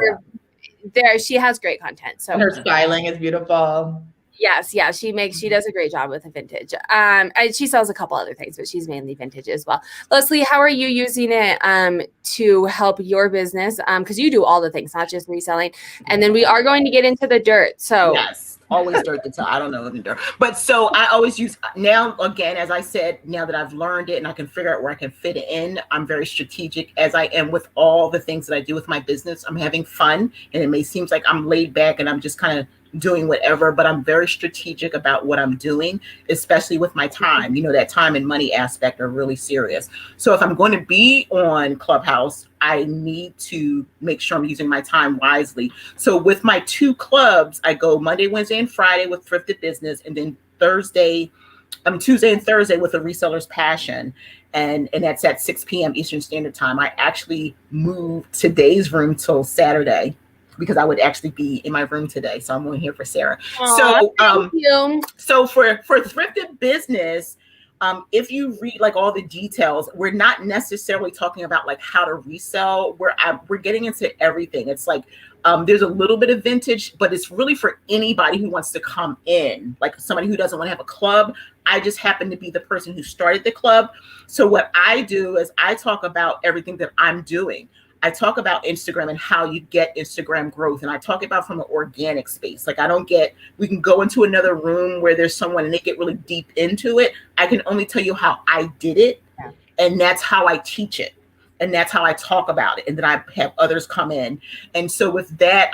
she has great content. So and her styling is beautiful. Yes, she does a great job with the vintage. And she sells a couple other things, but she's mainly vintage as well. Leslie, how are you using it to help your business? Because you do all the things, not just reselling. And then we are going to get into the dirt. So yes, always dirt to tell. I don't know the dirt, but so I always use now. Again, as I said, now that I've learned it and I can figure out where I can fit it in, I'm very strategic as I am with all the things that I do with my business. I'm having fun, and it may seem like I'm laid back and I'm just kind of doing whatever, but I'm very strategic about what I'm doing, especially with my time. That time and money aspect are really serious. So if I'm going to be on Clubhouse, I need to make sure I'm using my time wisely. So with my 2 clubs, I go Monday, Wednesday, and Friday with Thrifted Business, and then Tuesday and Thursday with a Reseller's Passion. And that's at 6 p.m. Eastern Standard Time. I actually moved today's room till Saturday, because I would actually be in my room today. So I'm on here for Sarah. Aww, thank you. So for Thrifted Business, if you read like all the details, we're not necessarily talking about like how to resell. We're getting into everything. It's like there's a little bit of vintage, but it's really for anybody who wants to come in, like somebody who doesn't want to have a club. I just happen to be the person who started the club. So what I do is I talk about everything that I'm doing. I talk about Instagram and how you get Instagram growth. And I talk about from an organic space. Like we can go into another room where there's someone and they get really deep into it. I can only tell you how I did it. Yeah. And that's how I teach it. And that's how I talk about it. And then I have others come in. And so with that,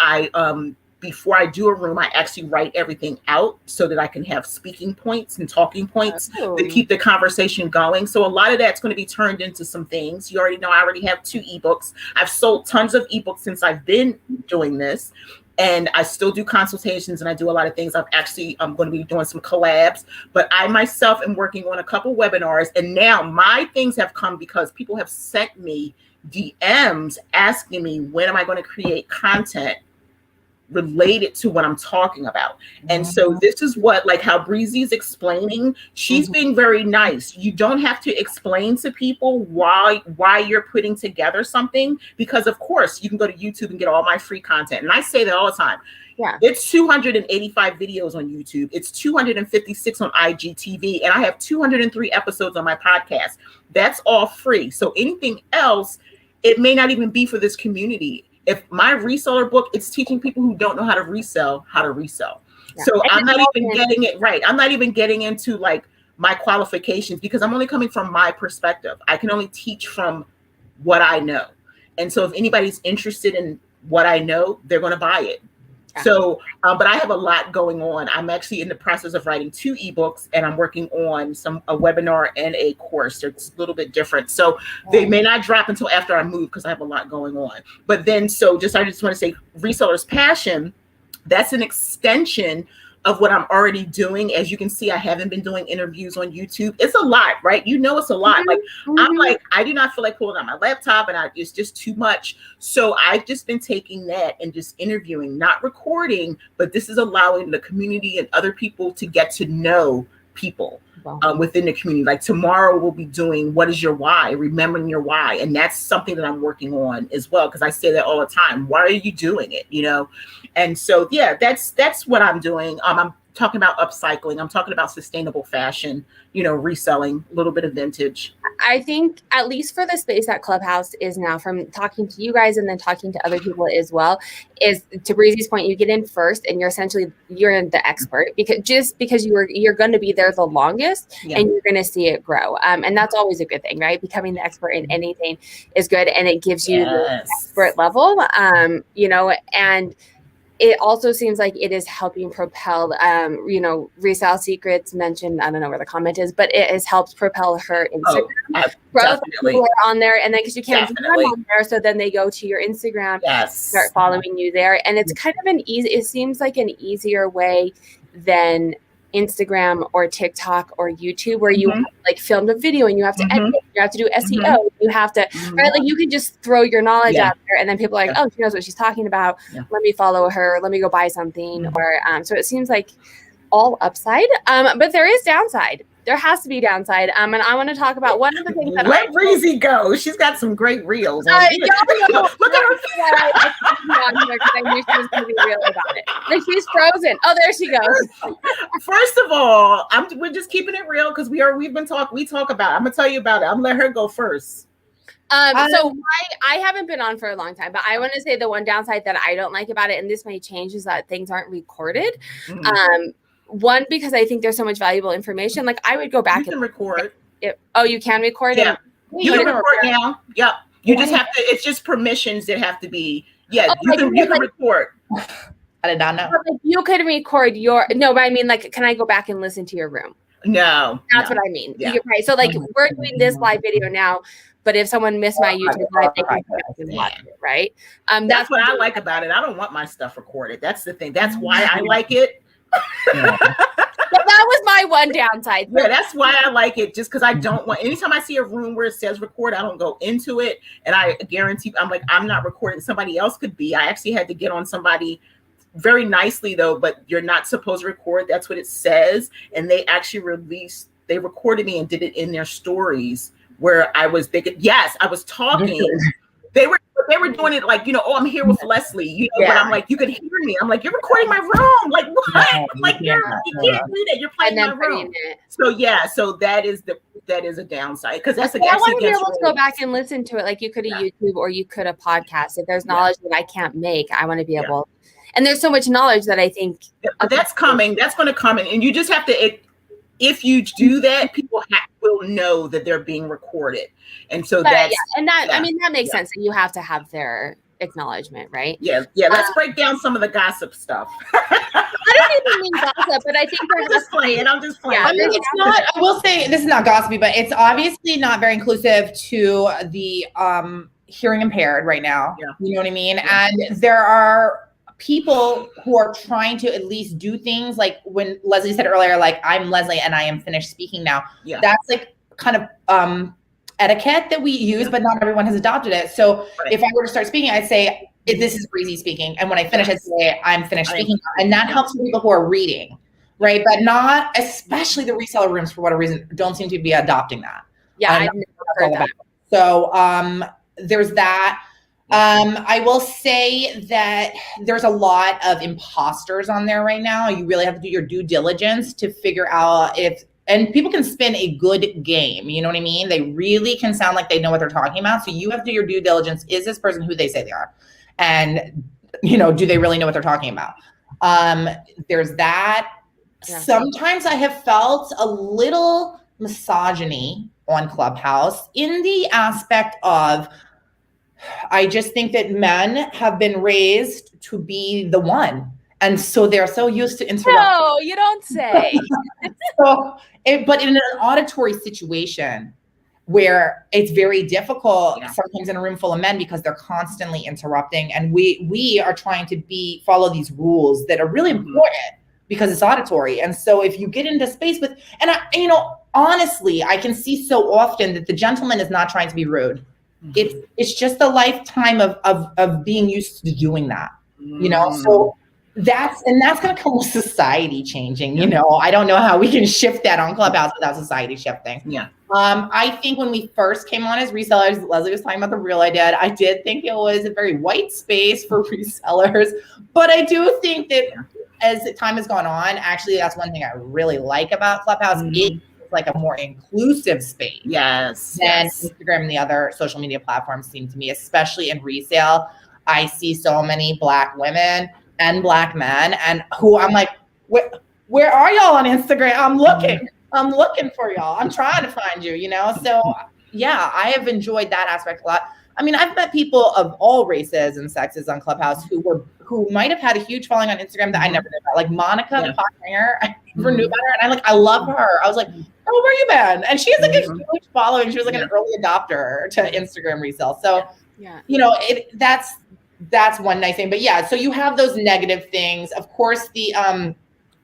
before I do a room, I actually write everything out so that I can have speaking points and talking points to keep the conversation going. So a lot of that's going to be turned into some things. You already know I already have 2 ebooks. I've sold tons of ebooks since I've been doing this. And I still do consultations and I do a lot of things. I'm going to be doing some collabs, but I myself am working on a couple webinars. And now my things have come because people have sent me DMs asking me, when am I going to create content related to what I'm talking about? And so this is what, like how Breezy's explaining, she's being very nice. You don't have to explain to people why you're putting together something, because of course you can go to YouTube and get all my free content. And I say that all the time. Yeah. It's 285 videos on YouTube. It's 256 on IGTV. And I have 203 episodes on my podcast. That's all free. So anything else, it may not even be for this community. If my reseller book, it's teaching people who don't know how to resell. Yeah. So I'm not even getting it right. I'm not even getting into like my qualifications because I'm only coming from my perspective. I can only teach from what I know. And so if anybody's interested in what I know, they're going to buy it. So, but I have a lot going on. I'm actually in the process of writing 2 ebooks, and I'm working on a webinar and a course. It's a little bit different. So they may not drop until after I move because I have a lot going on. But then, I just want to say Reseller's Passion, that's an extension of what I'm already doing. As you can see, I haven't been doing interviews on YouTube. It's a lot, right? It's a lot. Like I'm like, I do not feel like pulling out my laptop and it's just too much. So I've just been taking that and just interviewing, not recording, but this is allowing the community and other people to get to know people within the community. Like tomorrow we'll be doing what is your why, remembering your why. And that's something that I'm working on as well, because I say that all the time. Why are you doing it? And so, yeah, that's what I'm doing. I'm talking about upcycling. I'm talking about sustainable fashion, reselling, a little bit of vintage. I think at least for the space that Clubhouse is now, from talking to you guys and then talking to other people as well, is to Breezy's point, you get in first and you're the expert because you're going to be there the longest and you're going to see it grow. And that's always a good thing, right? Becoming the expert in anything is good. And it gives you the expert level, and it also seems like it is helping propel, Resale Secrets mentioned, I don't know where the comment is, but it has helped propel her Instagram growth. People are on there, and then because you can't do them on there, so then they go to your Instagram, start following you there. And it's kind of it seems like an easier way than Instagram or TikTok or YouTube where you have, like filmed a video and you have to edit it, you have to do SEO, you have to right, like you can just throw your knowledge out there and then people are like, oh, she knows what she's talking about. Let me follow her, let me go buy something. Or so it seems like all upside. But there is downside. There has to be downside. And I want to talk about one of the things that let Breezy go. She's got some great reels. Look at her. I knew she was going to be real about it. And she's frozen. Oh, there she goes. First of all, we're just keeping it real because we talk about it. I'm gonna tell you about it. I'm gonna let her go first. So I haven't been on for a long time, but I want to say the one downside that I don't like about it, and this may change, is that things aren't recorded. One, because I think there's so much valuable information. Like I would go back and record. Oh, you can record? Yeah. You can record now. Yep. You just have to, it's just permissions that have to be, you can record. I did not know. Like you could record but I mean, like, can I go back and listen to your room? No. That's what I mean. Yeah. Right. So like we're doing this live video now, but if someone missed my YouTube live, they can watch it, right? That's what I like about it. I don't want my stuff recorded. That's the thing. That's why I like it. But that was my one downside. Yeah, that's why I like it. Just because I don't want. Anytime I see a room where it says record, I don't go into it. And I guarantee, I'm not recording. Somebody else could be. I actually had to get on somebody very nicely though. But you're not supposed to record. That's what it says. And they actually they recorded me and did it in their stories where I was. I was talking. They were doing it like, I'm here with Leslie, but I'm like, you could hear me. I'm like, you're recording my room. Like, what? Like, you can't do that. You're playing my room. So that is a downside because that's I want to be able to go back and listen to it. Like you could a YouTube or you could a podcast. If there's knowledge that I can't make, I want to be able. And there's so much knowledge that I think that's coming. That's going to come in, and you just have to. If you do that, people will know that they're being recorded. And so I mean, that makes sense. And you have to have their acknowledgement, right? Yeah. Let's break down some of the gossip stuff. I don't even mean gossip, but I think I'm just playing. Yeah, I mean, it's not, I will say this is not gossipy, but it's obviously not very inclusive to the hearing impaired right now. Yeah. You know what I mean? Yeah. And there are people who are trying to at least do things like when Leslie said earlier, like, I'm Leslie and I am finished speaking now. Yeah. That's like kind of etiquette that we use, but not everyone has adopted it. So if I were to start speaking, I'd say, this is Breezy speaking. And when I finish, I'd say, I'm finished speaking. And that helps people who are reading, right? But not, especially the reseller rooms, for whatever reason, don't seem to be adopting that. Yeah, I've never heard that. So there's that. I will say that there's a lot of imposters on there right now. You really have to do your due diligence to figure out and people can spin a good game. You know what I mean? They really can sound like they know what they're talking about. So you have to do your due diligence. Is this person who they say they are? And, do they really know what they're talking about? There's that. Yeah. Sometimes I have felt a little misogyny on Clubhouse in the aspect of, I just think that men have been raised to be the one. And so they're so used to interrupting. No, you don't say. But in an auditory situation where it's very difficult sometimes in a room full of men because they're constantly interrupting. And we are trying to follow these rules that are really important because it's auditory. And so if you get into space with, honestly, I can see so often that the gentleman is not trying to be rude. It's just a lifetime of being used to doing that, so that's going to come with society changing, I don't know how we can shift that on Clubhouse without society shifting. Yeah. I think when we first came on as resellers, Leslie was talking about the reel I did think it was a very white space for resellers, but I do think that as time has gone on, actually, that's one thing I really like about Clubhouse. It's like a more inclusive space. Yes. Than Instagram and the other social media platforms seem to me, especially in resale. I see so many Black women and Black men and who I'm like, where are y'all on Instagram? I'm looking for y'all. I'm trying to find you, So yeah, I have enjoyed that aspect a lot. I mean, I've met people of all races and sexes on Clubhouse who might have had a huge following on Instagram that I never knew about. Like Monica Pottinger, I never knew about her. And I love her. I was like, oh, where you been? And she has like a huge following. She was like an early adopter to Instagram resale. So, that's one nice thing. But yeah, so you have those negative things. Of course, the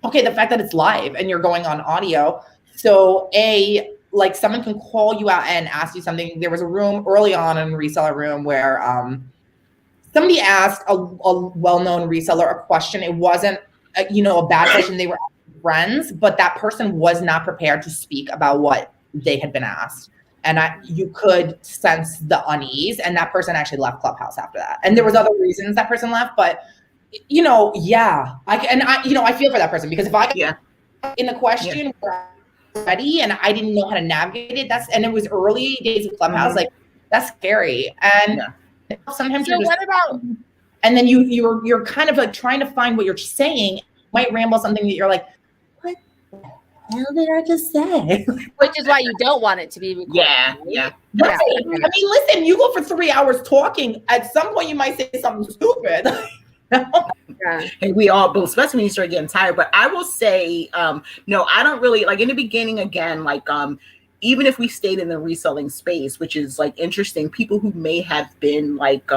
okay, the fact that it's live and you're going on audio. So like someone can call you out and ask you something. There was a room early on in a reseller room where somebody asked a well-known reseller a question. It wasn't a bad question. They were friends, but that person was not prepared to speak about what they had been asked. And you could sense the unease, and that person actually left ClubHouse after that. And there was other reasons that person left, but I feel for that person, because if I got in the question ready and I didn't know how to navigate it, and it was early days of ClubHouse, like that's scary. And sometimes and then you're kind of like trying to find what you're saying, might ramble something that you're like, what the hell did I just say? Which is why you don't want it to be recorded. Yeah. Right. I mean, listen, you go for 3 hours talking, at some point you might say something stupid. And we all, especially when you start getting tired. But I will say, no, I don't really like in the beginning, again, like even if we stayed in the reselling space, which is like interesting, people who may have been like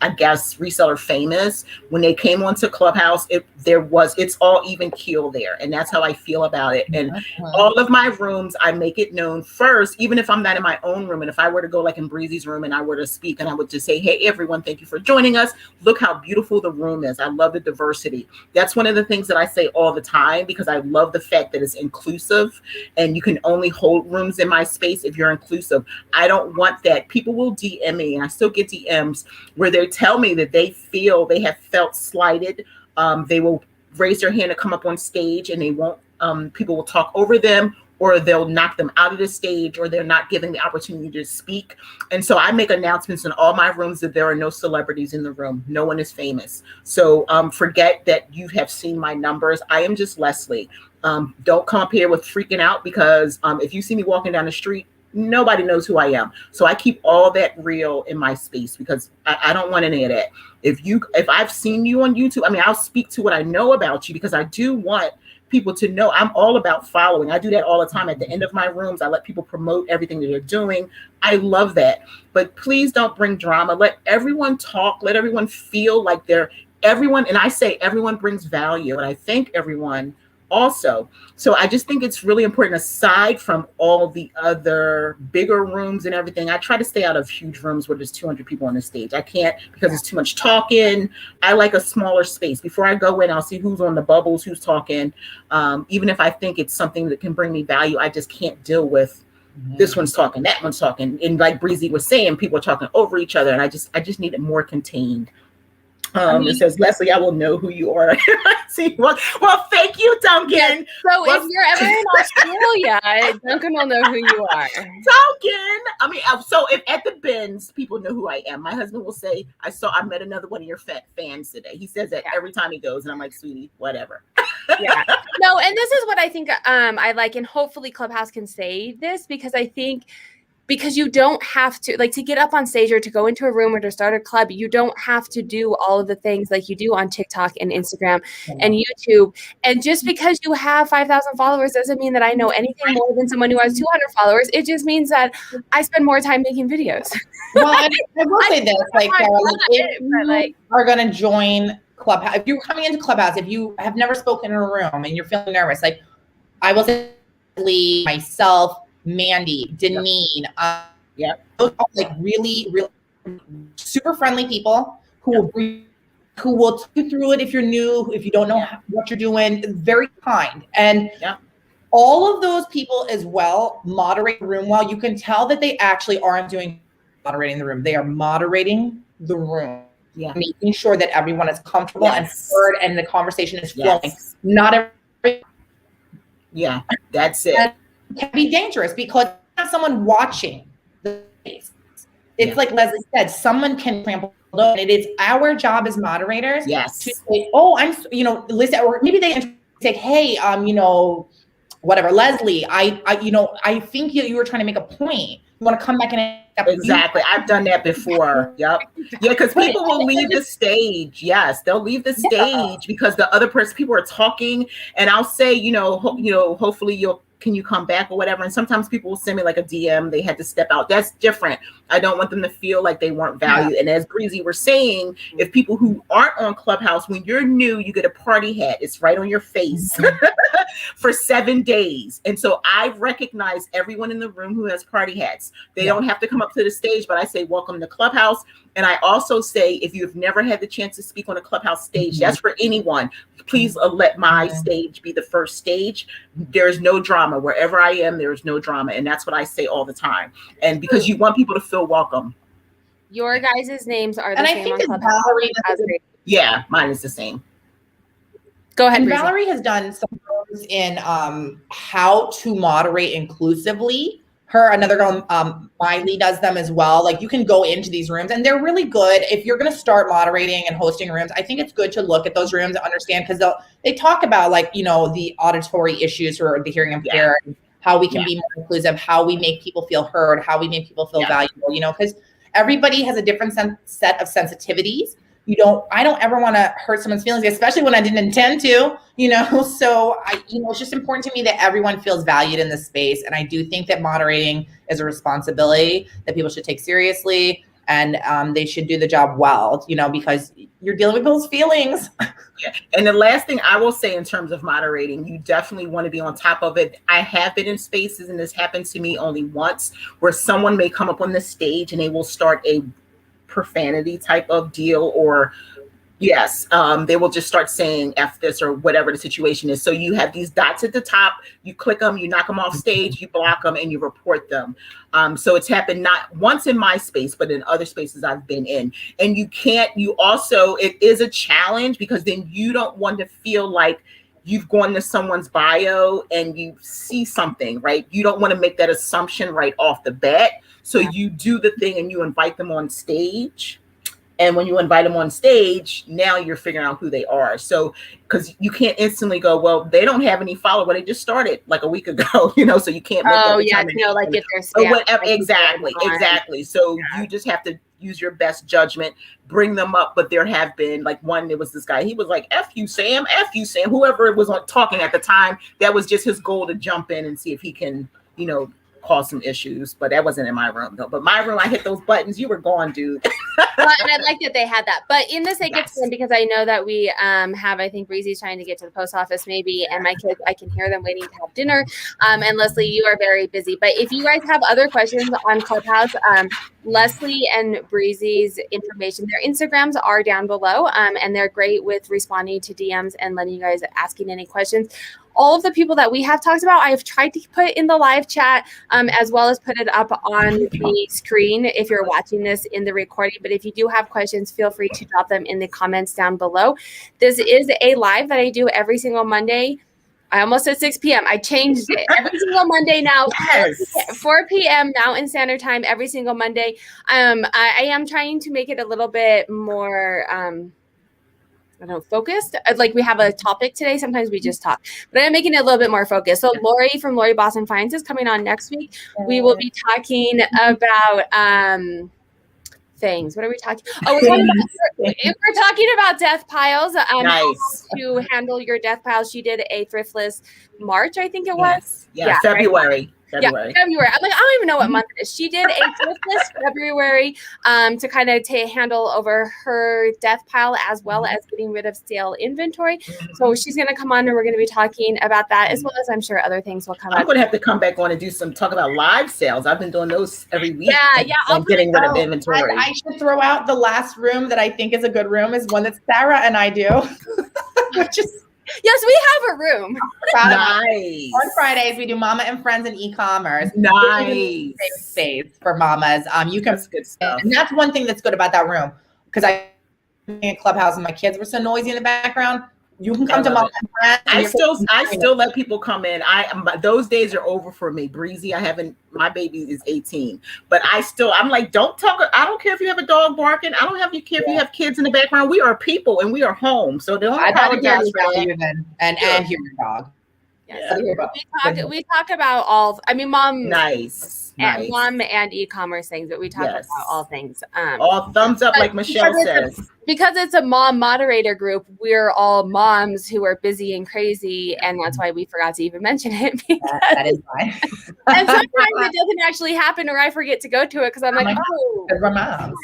I guess reseller famous, when they came onto ClubHouse, it's all even keel there. And that's how I feel about it. And all of my rooms, I make it known first, even if I'm not in my own room. And if I were to go like in Breezy's room and I were to speak, and I would just say, hey, everyone, thank you for joining us. Look how beautiful the room is. I love the diversity. That's one of the things that I say all the time, because I love the fact that it's inclusive, and you can only hold rooms in my space if you're inclusive. I don't want that. People will DM me, and I still get DMs where they tell me that they feel they have felt slighted. They will raise their hand to come up on stage, and they won't, people will talk over them, or they'll knock them out of the stage, or they're not given the opportunity to speak. And so I make announcements in all my rooms that there are no celebrities in the room. No one is famous. So forget that you have seen my numbers. I am just Leslie. Don't come up here with freaking out, because if you see me walking down the street, nobody knows who I am. So I keep all that real in my space, because I don't want any of that. If I've seen you on YouTube, I mean, I'll speak to what I know about you, because I do want people to know I'm all about following. I do that all the time. At the end of my rooms, I let people promote everything that they're doing. I love that. But please don't bring drama. Let everyone talk. Let everyone feel like everyone. And I say everyone brings value. And I thank everyone also. So I just think it's really important, aside from all the other bigger rooms and everything. I try to stay out of huge rooms where there's 200 people on the stage. I can't, because it's too much talking. I like a smaller space. Before I go in, I'll see who's on the bubbles, who's talking. Even if I think it's something that can bring me value, I just can't deal with this one's talking, that one's talking. And like Breezy was saying, people are talking over each other. And I just need it more contained. It says, Leslie, I will know who you are. See, well, thank you, Duncan. Yes. So if you're ever in Australia, Duncan will know who you are. Duncan. I mean, so if at the bins, people know who I am. My husband will say, I met another one of your fans today. He says that every time he goes, and I'm like, sweetie, whatever. Yeah. No, and this is what I think I like, and hopefully ClubHouse can say this, because I think, because you don't have to, like, to get up on stage or to go into a room or to start a club, you don't have to do all of the things like you do on TikTok and Instagram and YouTube. And just because you have 5,000 followers doesn't mean that I know anything more than someone who has 200 followers. It just means that I spend more time making videos. Well, I will say this, if you are going to join ClubHouse, if you're coming into ClubHouse, if you have never spoken in a room and you're feeling nervous, like I will say, myself, Mandy, Deneen, those are like really, really super friendly people who will take you through it if you're new, if you don't know what you're doing. Very kind. And all of those people as well moderate the room well. You can tell that they actually aren't moderating the room. They are moderating the room, making sure that everyone is comfortable and heard and the conversation is flowing. Not every. Yeah, that's it. And can be dangerous because you have someone watching the face. It's like Leslie said, someone can trample on. It is our job as moderators to say, oh, I'm, listen, or maybe they say, hey, whatever, Leslie, I think you were trying to make a point. want to come back and exactly. I've done that before. Yep. Yeah, because people will leave the stage. Yes, they'll leave the stage because the other person, people are talking, and I'll say, hopefully can you come back or whatever. And sometimes people will send me like a DM. They had to step out. That's different. I don't want them to feel like they weren't valued. Yeah. And as Breezy were saying, if people who aren't on Clubhouse, when you're new, you get a party hat. It's right on your face for 7 days. And so I recognize everyone in the room who has party hats. They don't have to come up to the stage, but I say, welcome to Clubhouse. And I also say, if you've never had the chance to speak on a Clubhouse stage, that's for anyone. Please let my stage be the first stage. There's no drama. Wherever I am, there's no drama. And that's what I say all the time. And because you want people to feel welcome. Your guys' names are the and same I think on Clubhouse. Yeah, mine is the same. Go ahead, and Breezy. Valerie has done some things in how to moderate inclusively. Another girl, Miley, does them as well. Like, you can go into these rooms and they're really good. If you're going to start moderating and hosting rooms, I think it's good to look at those rooms and understand, because they talk about, like, the auditory issues or the hearing impaired, how we can be more inclusive, how we make people feel heard, how we make people feel valuable, because everybody has a different set of sensitivities. I don't ever want to hurt someone's feelings, especially when I didn't intend to, so it's just important to me that everyone feels valued in this space. And I do think that moderating is a responsibility that people should take seriously, and they should do the job well, because you're dealing with people's feelings. Yeah. And the last thing I will say in terms of moderating, you definitely want to be on top of it. I have been in spaces, and this happened to me only once, where someone may come up on the stage and they will start a profanity type of deal, or they will just start saying F this or whatever the situation is. So you have these dots at the top, you click them, you knock them off stage, you block them, and you report them. So it's happened not once in my space, but in other spaces I've been in. And it is a challenge, because then you don't want to feel like you've gone to someone's bio and you see something, right? You don't want to make that assumption right off the bat. So you do the thing and you invite them on stage. And when you invite them on stage, now you're figuring out who they are. So, because you can't instantly go, well, they don't have any follow, they just started like a week ago, so you can't make like get their stamp. Or whatever. Exactly. So you just have to use your best judgment, bring them up. But there have been, like, one, there was this guy, he was like, F you, Sam, whoever was talking at the time, that was just his goal, to jump in and see if he can, cause some issues. But that wasn't in my room though. But my room, I hit those buttons, you were gone, dude. Well, and I like that they had that. But in this, it gets in, because I know that we have, I think Breezy's trying to get to the post office maybe, and my kids, I can hear them waiting to have dinner. And Leslie, you are very busy. But if you guys have other questions on Clubhouse, Leslie and Breezy's information, their Instagrams are down below, and they're great with responding to DMs and letting you guys asking any questions. All of the people that we have talked about, I have tried to put in the live chat, as well as put it up on the screen if you're watching this in the recording. But if you do have questions, feel free to drop them in the comments down below. This is a live that I do every single Monday. I almost said 6 p.m. I changed it. Every single Monday now, 4 p.m. Mountain Standard Time, every single Monday. I am trying to make it a little bit more focused. Like, we have a topic today. Sometimes we just talk, but I'm making it a little bit more focused. So Lori from Lori Boston Finance is coming on next week. We will be talking about things. What are we talking? Oh, we're talking about death piles. Nice. How to handle your death piles. She did a thriftless March, I think it was. Yeah, February. Right? February. I'm like, I don't even know what month it is. She did a thriftless February to kind of handle over her death pile, as well as getting rid of stale inventory. So she's going to come on, and we're going to be talking about that, as well as I'm sure other things will come up. I'm going to have to come back on and talk about live sales. I've been doing those every week. I'm getting rid of inventory. I should throw out the last room that I think is a good room, is one that Sarah and I do, which is. Yes, we have a room. Nice. On Fridays, we do Mama and Friends in e-commerce. Nice. Space for mamas. You can. That's good stuff. And that's one thing that's good about that room, because I in Clubhouse and my kids were so noisy in the background. You can come to Mama and Friends. I still let people come in. Those days are over for me. Breezy, my baby is 18, but I'm like, don't talk. I don't care if you have a dog barking. I don't care if you have kids in the background. We are people and we are home. So don't apologize for that. And hear your dog. Yeah. We talk about all. I mean, Mom. Nice. And mom and e-commerce things, but we talk about all things. All thumbs up, like Michelle says. Because it's a mom moderator group, we're all moms who are busy and crazy, and that's why we forgot to even mention it. That is fine. And sometimes it doesn't actually happen, or I forget to go to it because I'm like, oh, we're moms.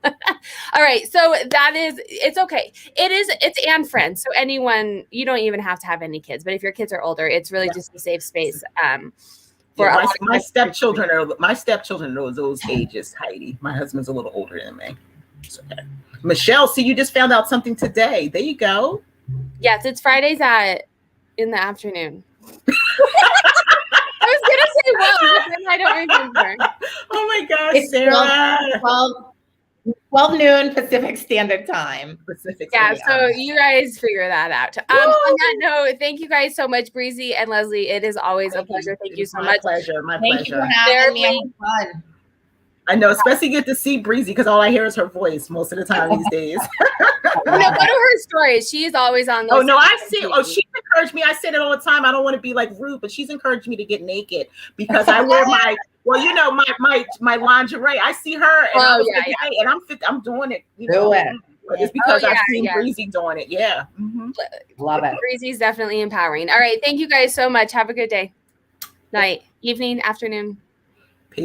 All right, so it's okay. It's and friends. So anyone, you don't even have to have any kids, but if your kids are older, it's really just a safe space. For my stepchildren are those ages, Heidi. My husband's a little older than me. Okay. Michelle, see, you just found out something today. There you go. Yes, it's Fridays in the afternoon. I was gonna say but then I don't remember. Oh my gosh, Sarah. 12 noon Pacific Standard Time. So you guys figure that out. On that note, thank you guys so much, Breezy and Leslie. It is always a pleasure. Thank you so much. My Thank you for having me. Fun. I know, especially good to see Breezy because all I hear is her voice most of the time these days. No, go to her stories. She's always on those. Oh no, I see. Oh, she's encouraged me. I said it all the time. I don't want to be like rude, but she's encouraged me to get naked because I wear my my lingerie. I see her and and I'm doing it. Do it. It's because I've seen Breezy doing it. Yeah. Mm-hmm. Love it. Breezy's definitely empowering. All right. Thank you guys so much. Have a good day. Night, evening, afternoon.